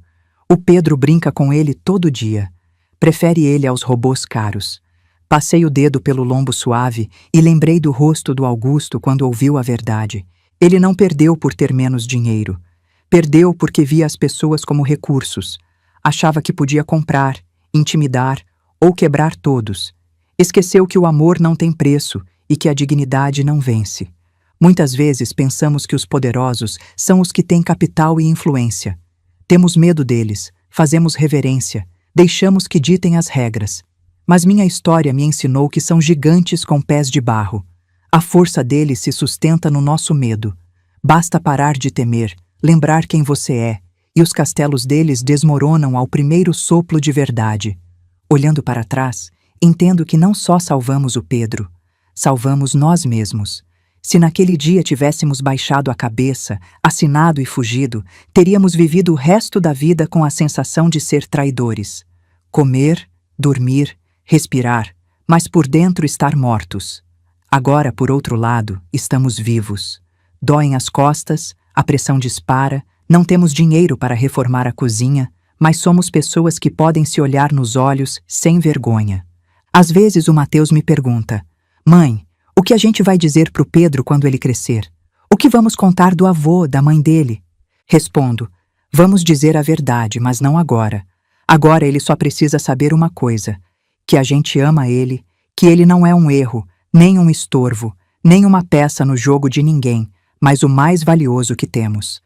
O Pedro brinca com ele todo dia. Prefere ele aos robôs caros. Passei o dedo pelo lombo suave e lembrei do rosto do Augusto quando ouviu a verdade. Ele não perdeu por ter menos dinheiro. Perdeu porque via as pessoas como recursos. Achava que podia comprar, intimidar ou quebrar todos. Esqueceu que o amor não tem preço e que a dignidade não vence. Muitas vezes pensamos que os poderosos são os que têm capital e influência. Temos medo deles, fazemos reverência, deixamos que ditem as regras. Mas minha história me ensinou que são gigantes com pés de barro. A força deles se sustenta no nosso medo. Basta parar de temer, lembrar quem você é, e os castelos deles desmoronam ao primeiro sopro de verdade. Olhando para trás, entendo que não só salvamos o Pedro, salvamos nós mesmos. Se naquele dia tivéssemos baixado a cabeça, assinado e fugido, teríamos vivido o resto da vida com a sensação de ser traidores. Comer, dormir, respirar, mas por dentro estar mortos. Agora, por outro lado, estamos vivos. Doem as costas, a pressão dispara, não temos dinheiro para reformar a cozinha, mas somos pessoas que podem se olhar nos olhos sem vergonha. Às vezes o Mateus me pergunta: mãe, o que a gente vai dizer pro Pedro quando ele crescer? O que vamos contar do avô, da mãe dele? Respondo: vamos dizer a verdade, mas não agora. Agora ele só precisa saber uma coisa: que a gente ama ele, que ele não é um erro, nem um estorvo, nem uma peça no jogo de ninguém, mas o mais valioso que temos.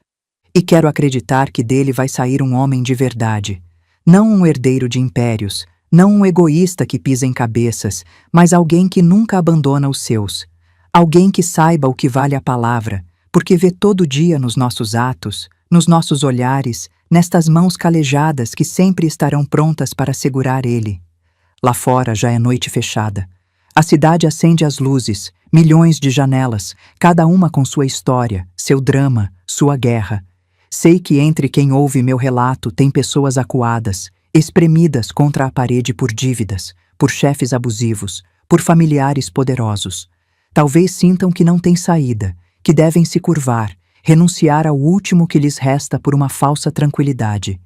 E quero acreditar que dele vai sair um homem de verdade. Não um herdeiro de impérios, não um egoísta que pisa em cabeças, mas alguém que nunca abandona os seus. Alguém que saiba o que vale a palavra, porque vê todo dia nos nossos atos, nos nossos olhares, nestas mãos calejadas que sempre estarão prontas para segurar ele. Lá fora já é noite fechada. A cidade acende as luzes, milhões de janelas, cada uma com sua história, seu drama, sua guerra. Sei que entre quem ouve meu relato tem pessoas acuadas, espremidas contra a parede por dívidas, por chefes abusivos, por familiares poderosos. Talvez sintam que não têm saída, que devem se curvar, renunciar ao último que lhes resta por uma falsa tranquilidade.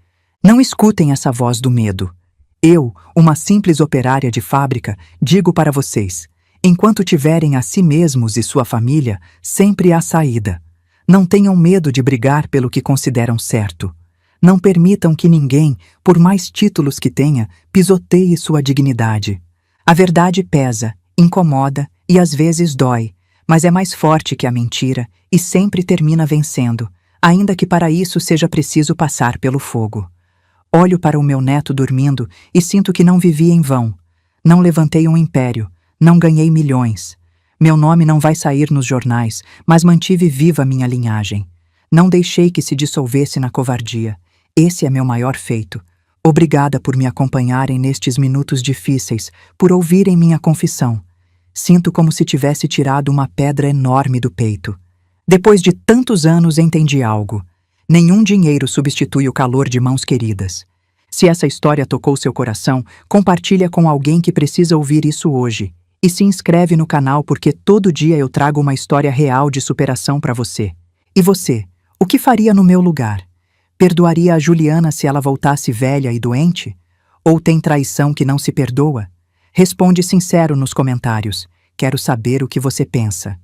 Não escutem essa voz do medo. Eu, uma simples operária de fábrica, digo para vocês: enquanto tiverem a si mesmos e sua família, sempre há saída. Não tenham medo de brigar pelo que consideram certo. Não permitam que ninguém, por mais títulos que tenha, pisoteie sua dignidade. A verdade pesa, incomoda e às vezes dói, mas é mais forte que a mentira e sempre termina vencendo, ainda que para isso seja preciso passar pelo fogo. Olho para o meu neto dormindo e sinto que não vivi em vão. Não levantei um império, não ganhei milhões. Meu nome não vai sair nos jornais, mas mantive viva minha linhagem. Não deixei que se dissolvesse na covardia. Esse é meu maior feito. Obrigada por me acompanharem nestes minutos difíceis, por ouvirem minha confissão. Sinto como se tivesse tirado uma pedra enorme do peito. Depois de tantos anos entendi algo. Nenhum dinheiro substitui o calor de mãos queridas. Se essa história tocou seu coração, compartilha com alguém que precisa ouvir isso hoje. E se inscreve no canal porque todo dia eu trago uma história real de superação para você. E você, o que faria no meu lugar? Perdoaria a Juliana se ela voltasse velha e doente? Ou tem traição que não se perdoa? Responde sincero nos comentários. Quero saber o que você pensa.